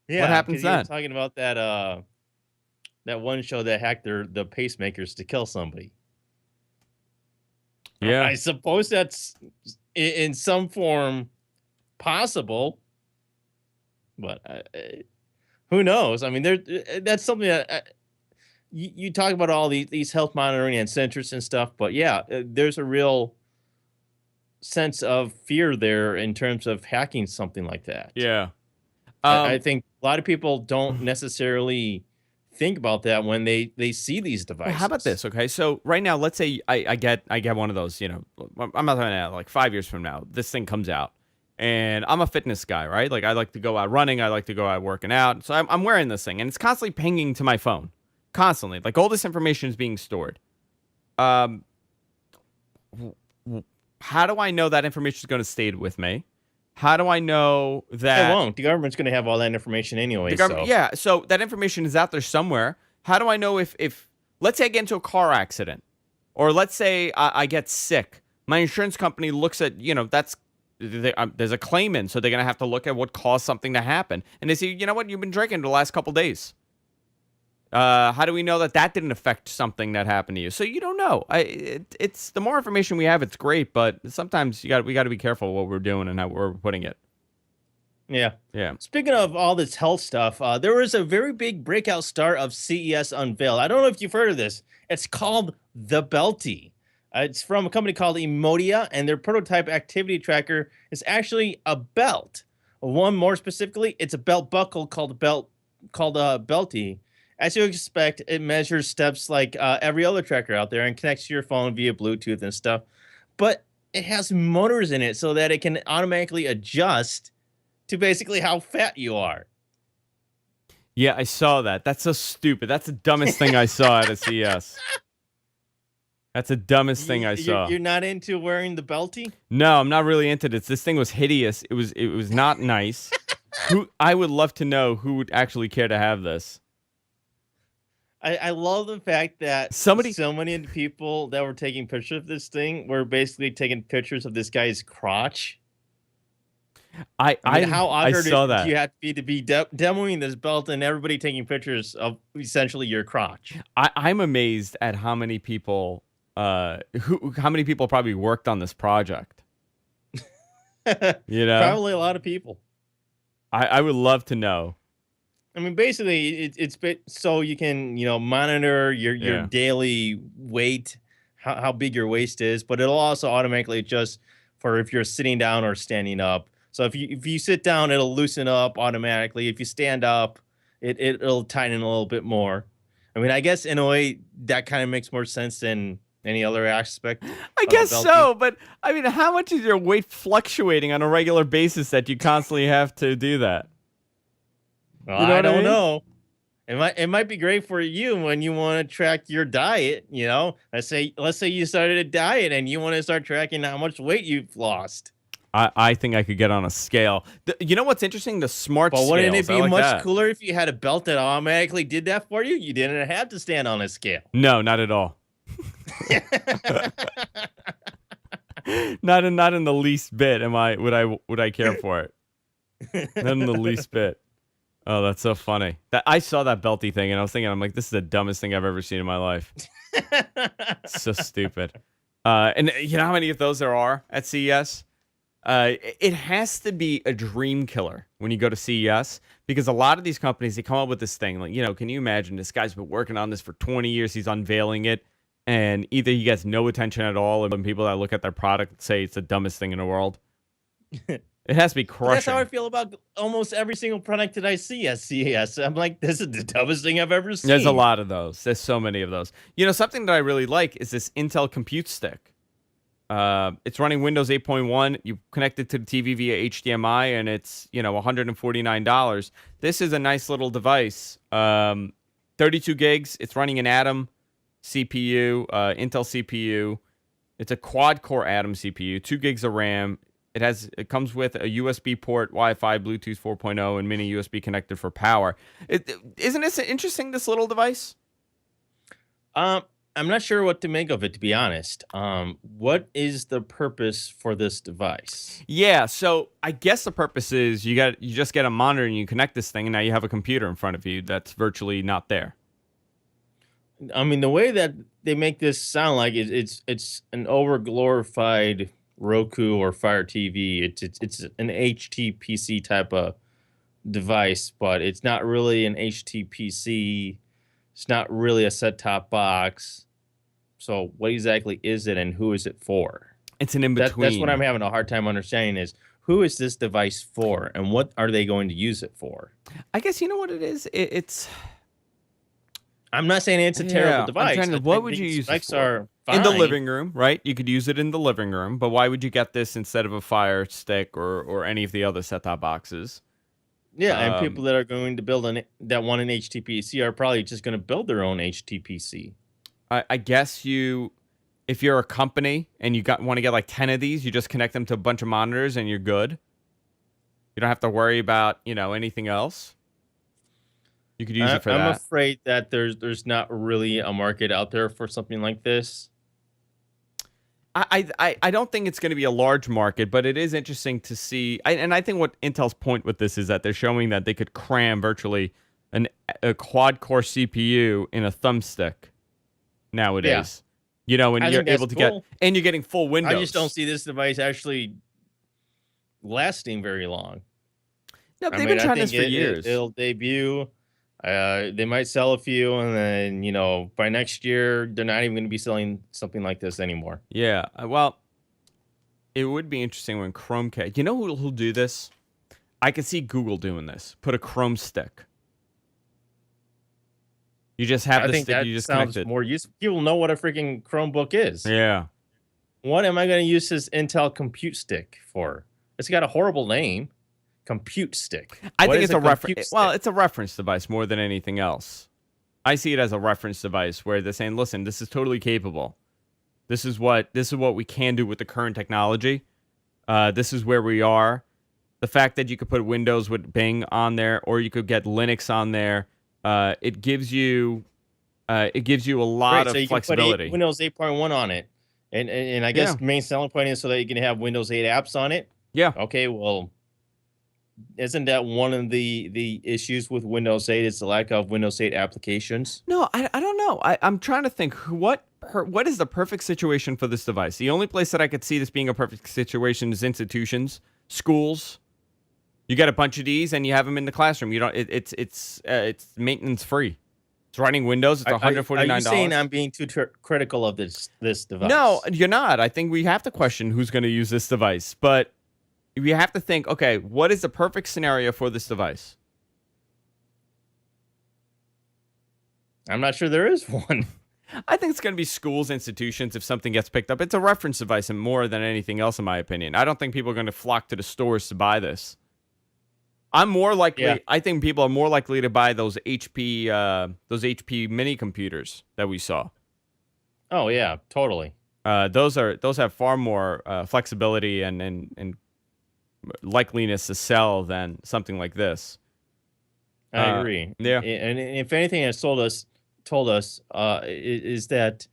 [SPEAKER 2] what
[SPEAKER 3] Yeah,
[SPEAKER 2] happens
[SPEAKER 3] because you were
[SPEAKER 2] then?
[SPEAKER 3] talking about that one show that hacked the pacemakers to kill somebody.
[SPEAKER 2] Yeah,
[SPEAKER 3] I suppose that's in some form possible, but who knows? I mean, that's something that you talk about all these health monitoring and sensors and stuff, but yeah, there's a real sense of fear there in terms of hacking something like that.
[SPEAKER 2] yeah.
[SPEAKER 3] I think a lot of people don't necessarily think about that when they see these
[SPEAKER 2] Well, how about
[SPEAKER 3] devices.
[SPEAKER 2] this? Okay, so right now, let's say I get one of those. You know, I'm not talking about like 5 years from now. This thing comes out, and I'm a fitness guy, right? Like I like to go out running, I like to go out working out. So I'm wearing this thing, and it's constantly pinging to my phone, constantly. Like all this information is being stored. Um, how do I know that information is going to stay with me? How do I know
[SPEAKER 3] It
[SPEAKER 2] that
[SPEAKER 3] won't. The government's going to have all that information anyway.
[SPEAKER 2] the government?
[SPEAKER 3] So
[SPEAKER 2] Yeah, so that information is out there somewhere. How do I know if let's say I get into a car accident, or let's say I get sick? My insurance company looks at there's a claim in, so they're gonna have to look at what caused something to happen, and they say, you know what, you've been drinking the last couple days. How do we know that didn't affect something that happened to you? So you don't know. It's the more information we have, it's great, but sometimes we got to be careful what we're doing and how we're putting it.
[SPEAKER 3] yeah.
[SPEAKER 2] Yeah.
[SPEAKER 3] Speaking of all this health stuff, there was a very big breakout star of CES Unveiled. I don't know if you've heard of this. It's called the Belty. It's from a company called Emodia, and their prototype activity tracker is actually a belt. One more specifically, it's a belt buckle called Belty. As you expect, it measures steps like every other tracker out there and connects to your phone via Bluetooth and stuff. But it has motors in it so that it can automatically adjust to basically how fat you are.
[SPEAKER 2] Yeah, I saw that. That's so stupid. That's the dumbest thing I saw at a CES. That's the dumbest thing I saw.
[SPEAKER 3] You're not into wearing the Belty?
[SPEAKER 2] No, I'm not really into this. This thing was hideous. It was not nice. I would love to know who would actually care to have this.
[SPEAKER 3] I love the fact that so many people that were taking pictures of this thing were basically taking pictures of this guy's crotch. I mean, how awkward
[SPEAKER 2] saw
[SPEAKER 3] do
[SPEAKER 2] that.
[SPEAKER 3] you have to be demoing this belt and everybody taking pictures of essentially your crotch?
[SPEAKER 2] I'm amazed at how many people how many people probably worked on this project. You know,
[SPEAKER 3] Probably a lot of people.
[SPEAKER 2] I would love to know.
[SPEAKER 3] I mean, basically, it's so you can monitor your daily weight, how big your waist is, but it'll also automatically adjust for if you're sitting down or standing up. So if you sit down, it'll loosen up automatically. If you stand up, it'll tighten a little bit more. I mean, I guess in a way that kind of makes more sense than any other aspect.
[SPEAKER 2] I guess so, but I mean, how much is your weight fluctuating on a regular basis that you constantly have to do that?
[SPEAKER 3] Well,
[SPEAKER 2] You know
[SPEAKER 3] I
[SPEAKER 2] what I
[SPEAKER 3] don't
[SPEAKER 2] mean?
[SPEAKER 3] know. It might be great for you when you want to track your diet. Let's say you started a diet and you want to start tracking how much weight you've lost.
[SPEAKER 2] I think I could get on a scale. You know what's interesting? The smart scales.
[SPEAKER 3] But wouldn't it
[SPEAKER 2] I
[SPEAKER 3] be
[SPEAKER 2] like
[SPEAKER 3] much
[SPEAKER 2] that.
[SPEAKER 3] cooler if you had a belt that automatically did that for you? You didn't have to stand on a scale.
[SPEAKER 2] No, not at all. Not in the least bit. Would I care for it? Not in the least bit. Oh, that's so funny. That I saw that Belty thing and I was thinking, I'm like, this is the dumbest thing I've ever seen in my life. So stupid. And you know how many of those there are at CES? It has to be a dream killer when you go to CES, because a lot of these companies, they come up with this thing like, can you imagine this guy's been working on this for 20 years, he's unveiling it, and either he gets no attention at all, or when people that look at their product say it's the dumbest thing in the world. It has to be crushing.
[SPEAKER 3] That's how I feel about almost every single product that I see at CES. I'm like, this is the dumbest thing I've ever seen.
[SPEAKER 2] There's a lot of those. There's so many of those. Something that I really like is this Intel Compute Stick. It's running Windows 8.1. You connect it to the TV via HDMI, and it's $149. This is a nice little device. 32 gigs. It's running an Atom CPU, Intel CPU. It's a quad-core Atom CPU, 2 gigs of RAM. It comes with a USB port, Wi-Fi, Bluetooth 4.0, and mini USB connector for power. Isn't this interesting, this little device?
[SPEAKER 3] I'm not sure what to make of it, to be honest. What is the purpose for this device?
[SPEAKER 2] Yeah, so I guess the purpose is you just get a monitor and you connect this thing, and now you have a computer in front of you that's virtually not there.
[SPEAKER 3] I mean, the way that they make this sound like it's an over glorified Roku or Fire TV. It's an HTPC type of device, but it's not really an HTPC. It's not really a set-top box. So what exactly is it, and who is it for?
[SPEAKER 2] It's an in-between.
[SPEAKER 3] That's what I'm having a hard time understanding is, who is this device for, and what are they going to use it for?
[SPEAKER 2] I guess you know what it is? It's...
[SPEAKER 3] I'm not saying it's a terrible device.
[SPEAKER 2] What would you use it for? In the living room, right? You could use it in the living room, but why would you get this instead of a Fire Stick or any of the other set-top boxes?
[SPEAKER 3] Yeah, and people that are going to build that want an HTPC are probably just going to build their own HTPC.
[SPEAKER 2] I guess if you're a company and you want to get like 10 of these, you just connect them to a bunch of monitors and you're good. You don't have to worry about, anything else. You could use it for that.
[SPEAKER 3] I'm afraid that there's not really a market out there for something like this.
[SPEAKER 2] I don't think it's going to be a large market, but it is interesting to see. And I think what Intel's point with this is that they're showing that they could cram virtually a quad-core CPU in a thumbstick nowadays.
[SPEAKER 3] Yeah.
[SPEAKER 2] And you're able to get, and you're getting full Windows.
[SPEAKER 3] I just don't see this device actually lasting very long.
[SPEAKER 2] No, they've been trying this for years.
[SPEAKER 3] It'll debut. They might sell a few, and then, by next year, they're not even going to be selling something like this anymore.
[SPEAKER 2] Yeah. Well, it would be interesting when Chromecast. You know who'll do this? I could see Google doing this. Put a Chrome stick. You just have the stick. You just connect it.
[SPEAKER 3] More useful. People know what a freaking Chromebook is.
[SPEAKER 2] Yeah.
[SPEAKER 3] What am I going to use this Intel Compute Stick for? It's got a horrible name. Compute Stick.
[SPEAKER 2] I think it's a reference. Well, it's a reference device more than anything else. I see it as a reference device where they're saying, "Listen, this is totally capable. This is what we can do with the current technology. This is where we are. The fact that you could put Windows with Bing on there, or you could get Linux on there, it gives you a lot of flexibility.
[SPEAKER 3] You can put Windows 8.1 on it, and I guess main selling point is so that you can have Windows 8 apps on it.
[SPEAKER 2] Yeah.
[SPEAKER 3] Okay. Well, isn't that one of the issues with Windows 8? It's the lack of Windows 8 applications.
[SPEAKER 2] No, I don't know. I'm trying to think what is the perfect situation for this device. The only place that I could see this being a perfect situation is institutions, schools. You get a bunch of these and you have them in the classroom. You don't. It's maintenance free. It's running Windows. It's $149.
[SPEAKER 3] Are you saying I'm being too critical of this device?
[SPEAKER 2] No, you're not. I think we have to question who's going to use this device, but we have to think, okay, what is the perfect scenario for this device?
[SPEAKER 3] I'm not sure there is one.
[SPEAKER 2] I think it's going to be schools, institutions, if something gets picked up. It's a reference device and more than anything else, in my opinion. I don't think people are going to flock to the stores to buy this. I'm more likely. Yeah. I think people are more likely to buy those HP mini computers that we saw.
[SPEAKER 3] Oh yeah, totally.
[SPEAKER 2] Those have far more flexibility and likeliness to sell than something like this.
[SPEAKER 3] I agree.
[SPEAKER 2] Yeah,
[SPEAKER 3] and if anything has told us is that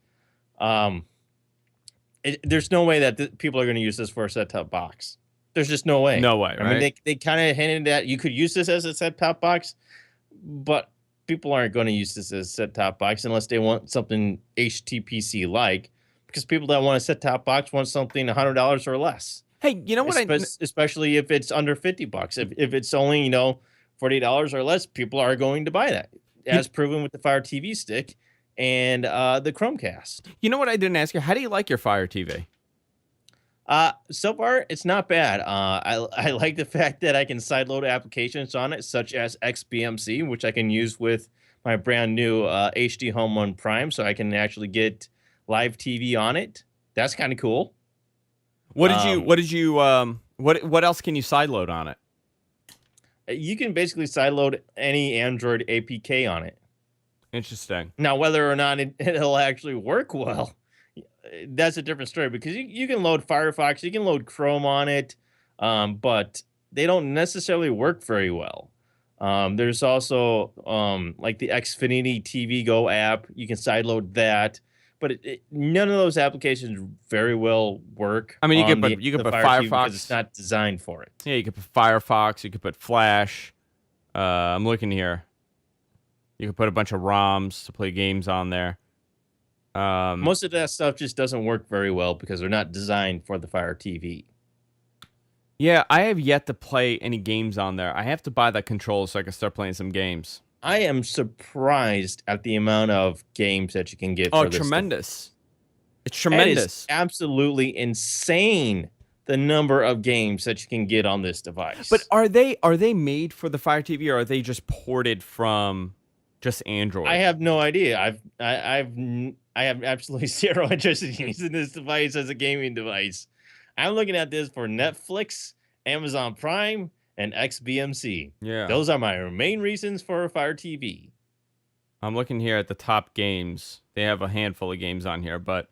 [SPEAKER 3] there's no way that people are going to use this for a set-top box. There's just no way.
[SPEAKER 2] No way, right?
[SPEAKER 3] I mean, they kind of hinted that you could use this as a set-top box, but people aren't going to use this as a set-top box unless they want something HTPC-like, because people that want a set-top box want something $100 or less.
[SPEAKER 2] Hey, you know what?
[SPEAKER 3] Especially if it's under $50. If it's only, $40 or less, people are going to buy that, as proven with the Fire TV Stick and the Chromecast.
[SPEAKER 2] You know what I didn't ask you? How do you like your Fire TV?
[SPEAKER 3] So far, it's not bad. I like the fact that I can sideload applications on it, such as XBMC, which I can use with my brand new HD Home 1 Prime, so I can actually get live TV on it. That's kind of cool. What else
[SPEAKER 2] can you sideload on it?
[SPEAKER 3] You can basically sideload any Android APK on it.
[SPEAKER 2] Interesting.
[SPEAKER 3] Now, whether or not it'll actually work well, that's a different story, because you can load Firefox, you can load Chrome on it, but they don't necessarily work very well. There's also like the Xfinity TV Go app. You can sideload that, but none of those applications very well work
[SPEAKER 2] I mean,
[SPEAKER 3] on
[SPEAKER 2] you could
[SPEAKER 3] the
[SPEAKER 2] put
[SPEAKER 3] Fire TV because it's
[SPEAKER 2] Firefox.
[SPEAKER 3] not designed for it.
[SPEAKER 2] Yeah, you could put Firefox. You could put Flash. I'm looking here. You could put a bunch of ROMs to play games on there.
[SPEAKER 3] Most of that stuff just doesn't work very well because they're not designed for the Fire TV.
[SPEAKER 2] Yeah, I have yet to play any games on there. I have to buy that controller so I can start playing some games.
[SPEAKER 3] I am surprised at the amount of games that you can get.
[SPEAKER 2] Oh,
[SPEAKER 3] for this
[SPEAKER 2] tremendous! It's
[SPEAKER 3] It
[SPEAKER 2] tremendous.
[SPEAKER 3] is absolutely insane the number of games that you can get on this device.
[SPEAKER 2] But are they made for the Fire TV, or are they just ported from just Android?
[SPEAKER 3] I have no idea. I have absolutely zero interest in using this device as a gaming device. I'm looking at this for Netflix, Amazon Prime, and XBMC.
[SPEAKER 2] Yeah.
[SPEAKER 3] Those are my main reasons for a Fire TV.
[SPEAKER 2] I'm looking here at the top games. They have a handful of games on here, but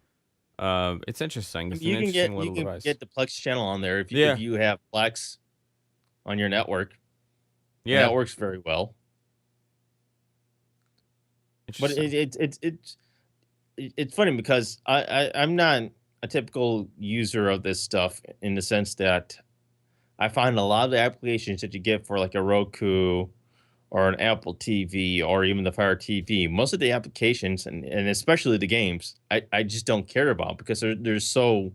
[SPEAKER 2] it's interesting. It's an interesting little device.
[SPEAKER 3] Get the Plex channel on there if
[SPEAKER 2] Yeah.
[SPEAKER 3] you have Plex on your network. And
[SPEAKER 2] Yeah,
[SPEAKER 3] that works very well. But
[SPEAKER 2] interesting.
[SPEAKER 3] it's funny because I'm not a typical user of this stuff in the sense that I find a lot of the applications that you get for like a Roku or an Apple TV or even the Fire TV, most of the applications and especially the games, I just don't care about because they're so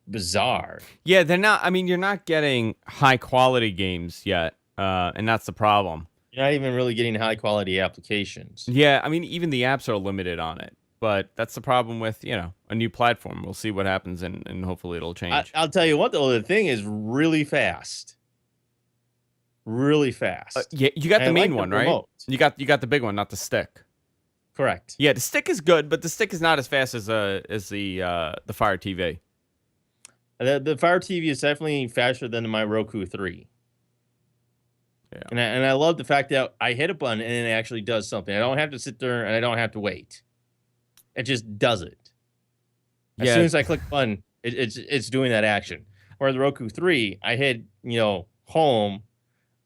[SPEAKER 3] bizarre.
[SPEAKER 2] Yeah, they're not. I mean, you're not getting high quality games yet, and that's the problem.
[SPEAKER 3] You're not even really getting high quality applications.
[SPEAKER 2] Yeah, I mean, even the apps are limited on it. But that's the problem with, a new platform. We'll see what happens, and hopefully it'll change.
[SPEAKER 3] I'll tell you what, though, the thing is really fast. Really fast.
[SPEAKER 2] Yeah, you got the
[SPEAKER 3] And I
[SPEAKER 2] main
[SPEAKER 3] like
[SPEAKER 2] one,
[SPEAKER 3] the
[SPEAKER 2] right?
[SPEAKER 3] remote.
[SPEAKER 2] You got the big one, not the stick.
[SPEAKER 3] Correct.
[SPEAKER 2] Yeah, the stick is good, but the stick is not as fast as the Fire TV.
[SPEAKER 3] The Fire TV is definitely faster than my Roku 3.
[SPEAKER 2] Yeah.
[SPEAKER 3] And I love the fact that I hit a button and it actually does something. I don't have to sit there and I don't have to wait. It just does it. As soon as I click the button, it's doing that action. Whereas the Roku 3, I hit, home.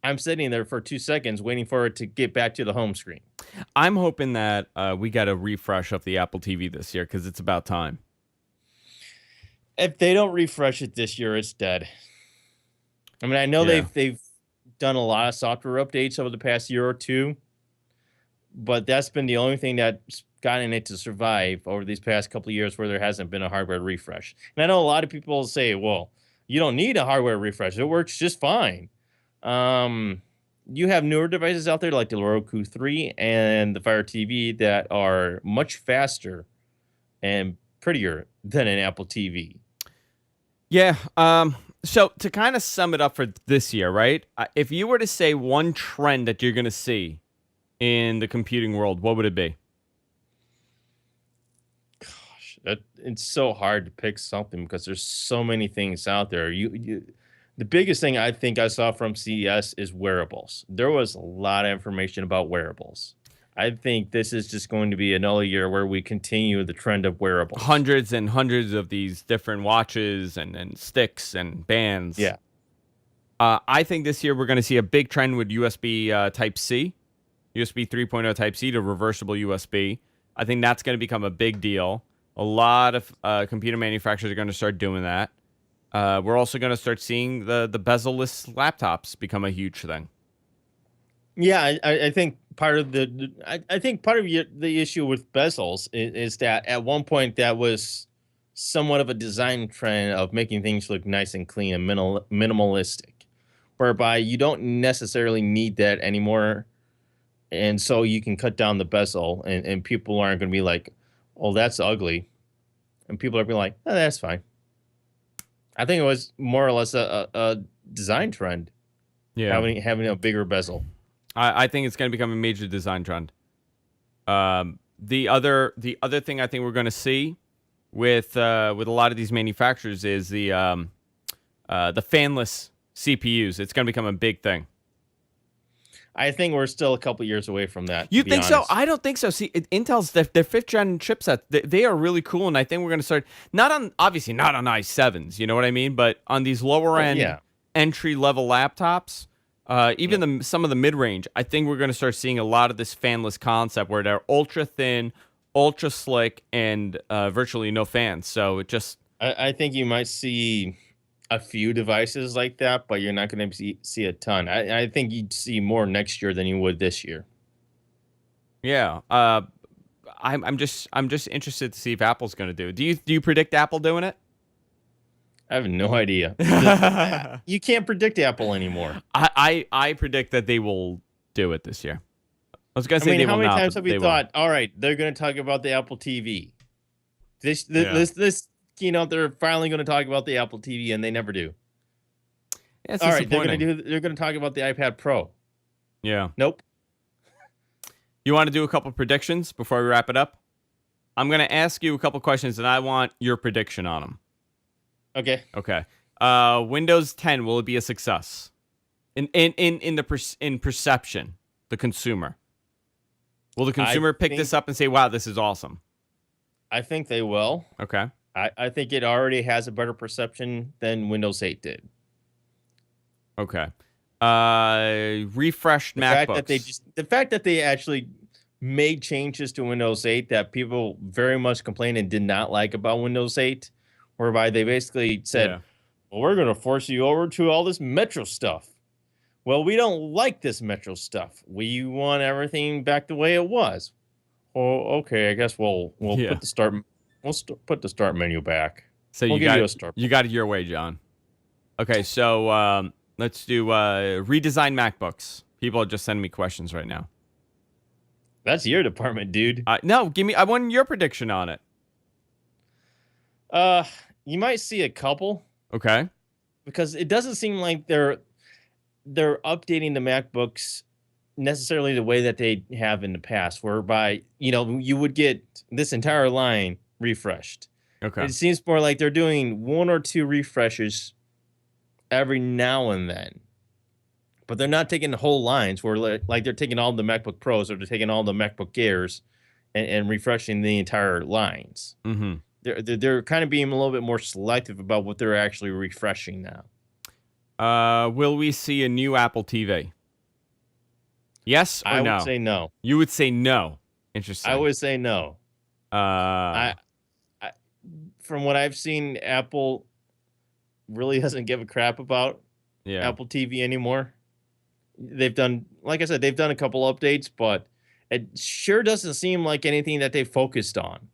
[SPEAKER 3] I'm sitting there for 2 seconds waiting for it to get back to the home screen.
[SPEAKER 2] I'm hoping that we got a refresh of the Apple TV this year because it's about time.
[SPEAKER 3] If they don't refresh it this year, it's dead. I mean, I know
[SPEAKER 2] Yeah.
[SPEAKER 3] they've done a lot of software updates over the past year or two, but that's been the only thing that's gotten it to survive over these past couple of years where there hasn't been a hardware refresh. And I know a lot of people say, well, you don't need a hardware refresh. It works just fine. You have newer devices out there like the Roku 3 and the Fire TV that are much faster and prettier than an Apple TV.
[SPEAKER 2] Yeah. So to kind of sum it up for this year, right? If you were to say one trend that you're going to see in the computing world, what would it be?
[SPEAKER 3] Gosh, it's so hard to pick something because there's so many things out there. The biggest thing I think I saw from CES is wearables. There was a lot of information about wearables. I think this is just going to be another year where we continue the trend of wearables.
[SPEAKER 2] Hundreds and hundreds of these different watches and sticks and bands.
[SPEAKER 3] Yeah.
[SPEAKER 2] I think this year we're going to see a big trend with USB Type-C, USB 3.0 Type-C to reversible USB. I think that's going to become a big deal. A lot of computer manufacturers are going to start doing that. We're also going to start seeing the bezel-less laptops become a huge thing.
[SPEAKER 3] Yeah, I think part of the issue with bezels is that at one point that was somewhat of a design trend of making things look nice and clean and minimalistic, whereby you don't necessarily need that anymore, and so you can cut down the bezel, and people aren't going to be like, "Oh, that's ugly," and people are going to be like, "Oh, that's fine." I think it was more or less a design trend, having a bigger bezel.
[SPEAKER 2] I think it's going to become a major design trend. The other thing I think we're going to see with a lot of these manufacturers is the fanless CPUs. It's going to become a big thing.
[SPEAKER 3] I think we're still a couple years away from that.
[SPEAKER 2] You think so? I don't think so. See, Intel's their fifth gen chipset, they are really cool, and I think we're going to start obviously not on i7s, you know what I mean, but on these lower end entry-level laptops, even some of the mid-range, I think we're going to start seeing a lot of this fanless concept where they're ultra-thin, ultra-slick, and virtually no fans. So it just...
[SPEAKER 3] I think you might see a few devices like that, but you're not going to see a ton. I think you'd see more next year than you would this year.
[SPEAKER 2] Yeah. I'm just interested to see if Apple's going to do it. Do you predict Apple doing it?
[SPEAKER 3] I have no idea. You can't predict Apple anymore.
[SPEAKER 2] I predict that they will do it this year. I was going to say they
[SPEAKER 3] how
[SPEAKER 2] will
[SPEAKER 3] many
[SPEAKER 2] not,
[SPEAKER 3] times
[SPEAKER 2] but
[SPEAKER 3] have we
[SPEAKER 2] they
[SPEAKER 3] thought, all right, they're going to talk about the Apple TV. This keynote, they're finally going to talk about the Apple TV, and they never do.
[SPEAKER 2] Yeah, it's
[SPEAKER 3] all right,
[SPEAKER 2] disappointing.
[SPEAKER 3] they're going to talk about the iPad Pro.
[SPEAKER 2] Yeah.
[SPEAKER 3] Nope.
[SPEAKER 2] You want to do a couple predictions before we wrap it up? I'm going to ask you a couple questions, and I want your prediction on them.
[SPEAKER 3] Okay.
[SPEAKER 2] Windows 10, will it be a success? In perception, the consumer. Will the consumer pick this up and say, "Wow, this is awesome"?
[SPEAKER 3] I think they will.
[SPEAKER 2] Okay.
[SPEAKER 3] I think it already has a better perception than Windows 8 did.
[SPEAKER 2] Okay. Refreshed MacBooks.
[SPEAKER 3] The fact that they actually made changes to Windows 8 that people very much complained and did not like about Windows 8, whereby they basically said, well, we're going to force you over to all this Metro stuff. Well, we don't like this Metro stuff. We want everything back the way it was. Oh, okay. I guess we'll put the start. Put the start menu back.
[SPEAKER 2] So you got it your way, John. Okay, so let's do redesign MacBooks. People are just sending me questions right now.
[SPEAKER 3] That's your department, dude.
[SPEAKER 2] No, I want your prediction on it.
[SPEAKER 3] You might see a couple.
[SPEAKER 2] Okay.
[SPEAKER 3] Because it doesn't seem like they're updating the MacBooks necessarily the way that they have in the past, whereby, you would get this entire line refreshed.
[SPEAKER 2] Okay.
[SPEAKER 3] It seems more like they're doing one or two refreshes every now and then. But they're not taking the whole lines where like they're taking all the MacBook Pros or they're taking all the MacBook Airs and refreshing the entire lines.
[SPEAKER 2] Mm-hmm.
[SPEAKER 3] They're kind of being a little bit more selective about what they're actually refreshing now.
[SPEAKER 2] Will we see a new Apple TV? Yes or no?
[SPEAKER 3] I would say no.
[SPEAKER 2] You would say no. Interesting.
[SPEAKER 3] I would say no. From what I've seen, Apple really doesn't give a crap about Apple TV anymore. They've done, like I said, they've done a couple updates, but it sure doesn't seem like anything that they focused on.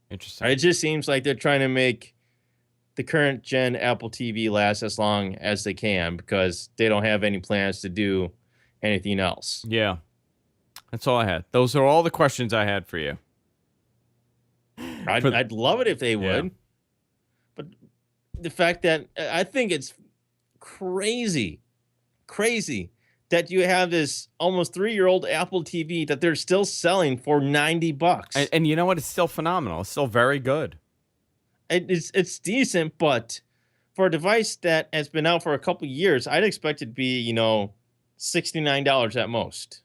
[SPEAKER 2] Interesting.
[SPEAKER 3] It just seems like they're trying to make the current gen Apple TV last as long as they can because they don't have any plans to do anything else.
[SPEAKER 2] Yeah. That's all I had. Those are all the questions I had for you.
[SPEAKER 3] I'd love it if they would. But the fact that I think it's crazy that you have this almost 3-year-old Apple TV that they're still selling for $90.
[SPEAKER 2] And you know what? It's still phenomenal. It's still very good.
[SPEAKER 3] It's decent, but for a device that has been out for a couple of years, I'd expect it to be, $69 at most.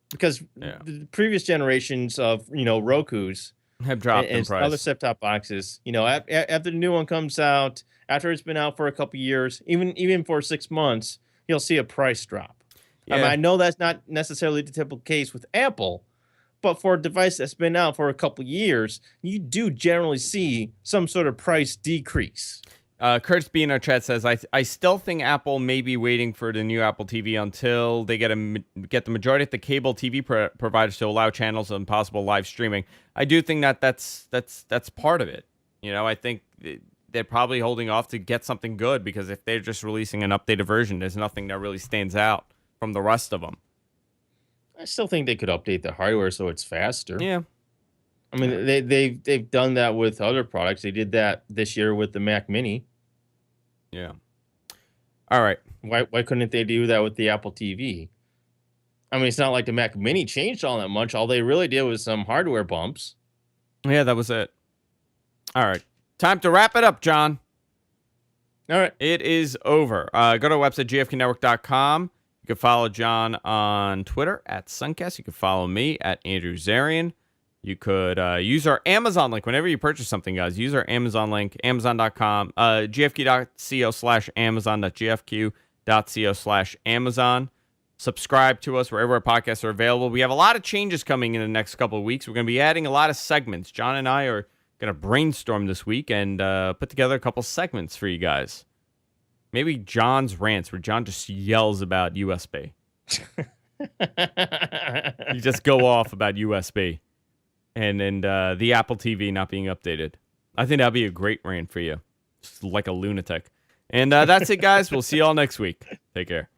[SPEAKER 3] Because the previous generations of, Roku's
[SPEAKER 2] have dropped in price.
[SPEAKER 3] Other set-top boxes, after the new one comes out, after it's been out for a couple of years, even for 6 months, you'll see a price drop.
[SPEAKER 2] Yeah.
[SPEAKER 3] I know that's not necessarily the typical case with Apple, but for a device that's been out for a couple of years, you do generally see some sort of price decrease.
[SPEAKER 2] Kurt's B in our chat says, I still think Apple may be waiting for the new Apple TV until they get the majority of the cable TV providers to allow channels and possible live streaming. I do think that's part of it. I think they're probably holding off to get something good because if they're just releasing an updated version, there's nothing that really stands out from the rest of them.
[SPEAKER 3] I still think they could update the hardware so it's faster.
[SPEAKER 2] Yeah.
[SPEAKER 3] I mean, they've done that with other products. They did that this year with the Mac Mini.
[SPEAKER 2] Yeah. All right.
[SPEAKER 3] Why couldn't they do that with the Apple TV? I mean, it's not like the Mac Mini changed all that much. All they really did was some hardware bumps.
[SPEAKER 2] Yeah, that was it. All right. Time to wrap it up, John.
[SPEAKER 3] All right.
[SPEAKER 2] It is over. Go to our website, gfknetwork.com. You can follow John on Twitter at Suncast. You can follow me at Andrew Zarian. You could use our Amazon link whenever you purchase something, guys. Use our Amazon link, amazon.com, gfq.co/amazon.gfq.co/amazon. Subscribe to us wherever our podcasts are available. We have a lot of changes coming in the next couple of weeks. We're going to be adding a lot of segments. John and I are going to brainstorm this week and put together a couple segments for you guys. Maybe John's rants, where John just yells about USB. You just go off about USB and the Apple TV not being updated. I think that'd be a great rant for you. Just like a lunatic. And that's it, guys. We'll see you all next week. Take care.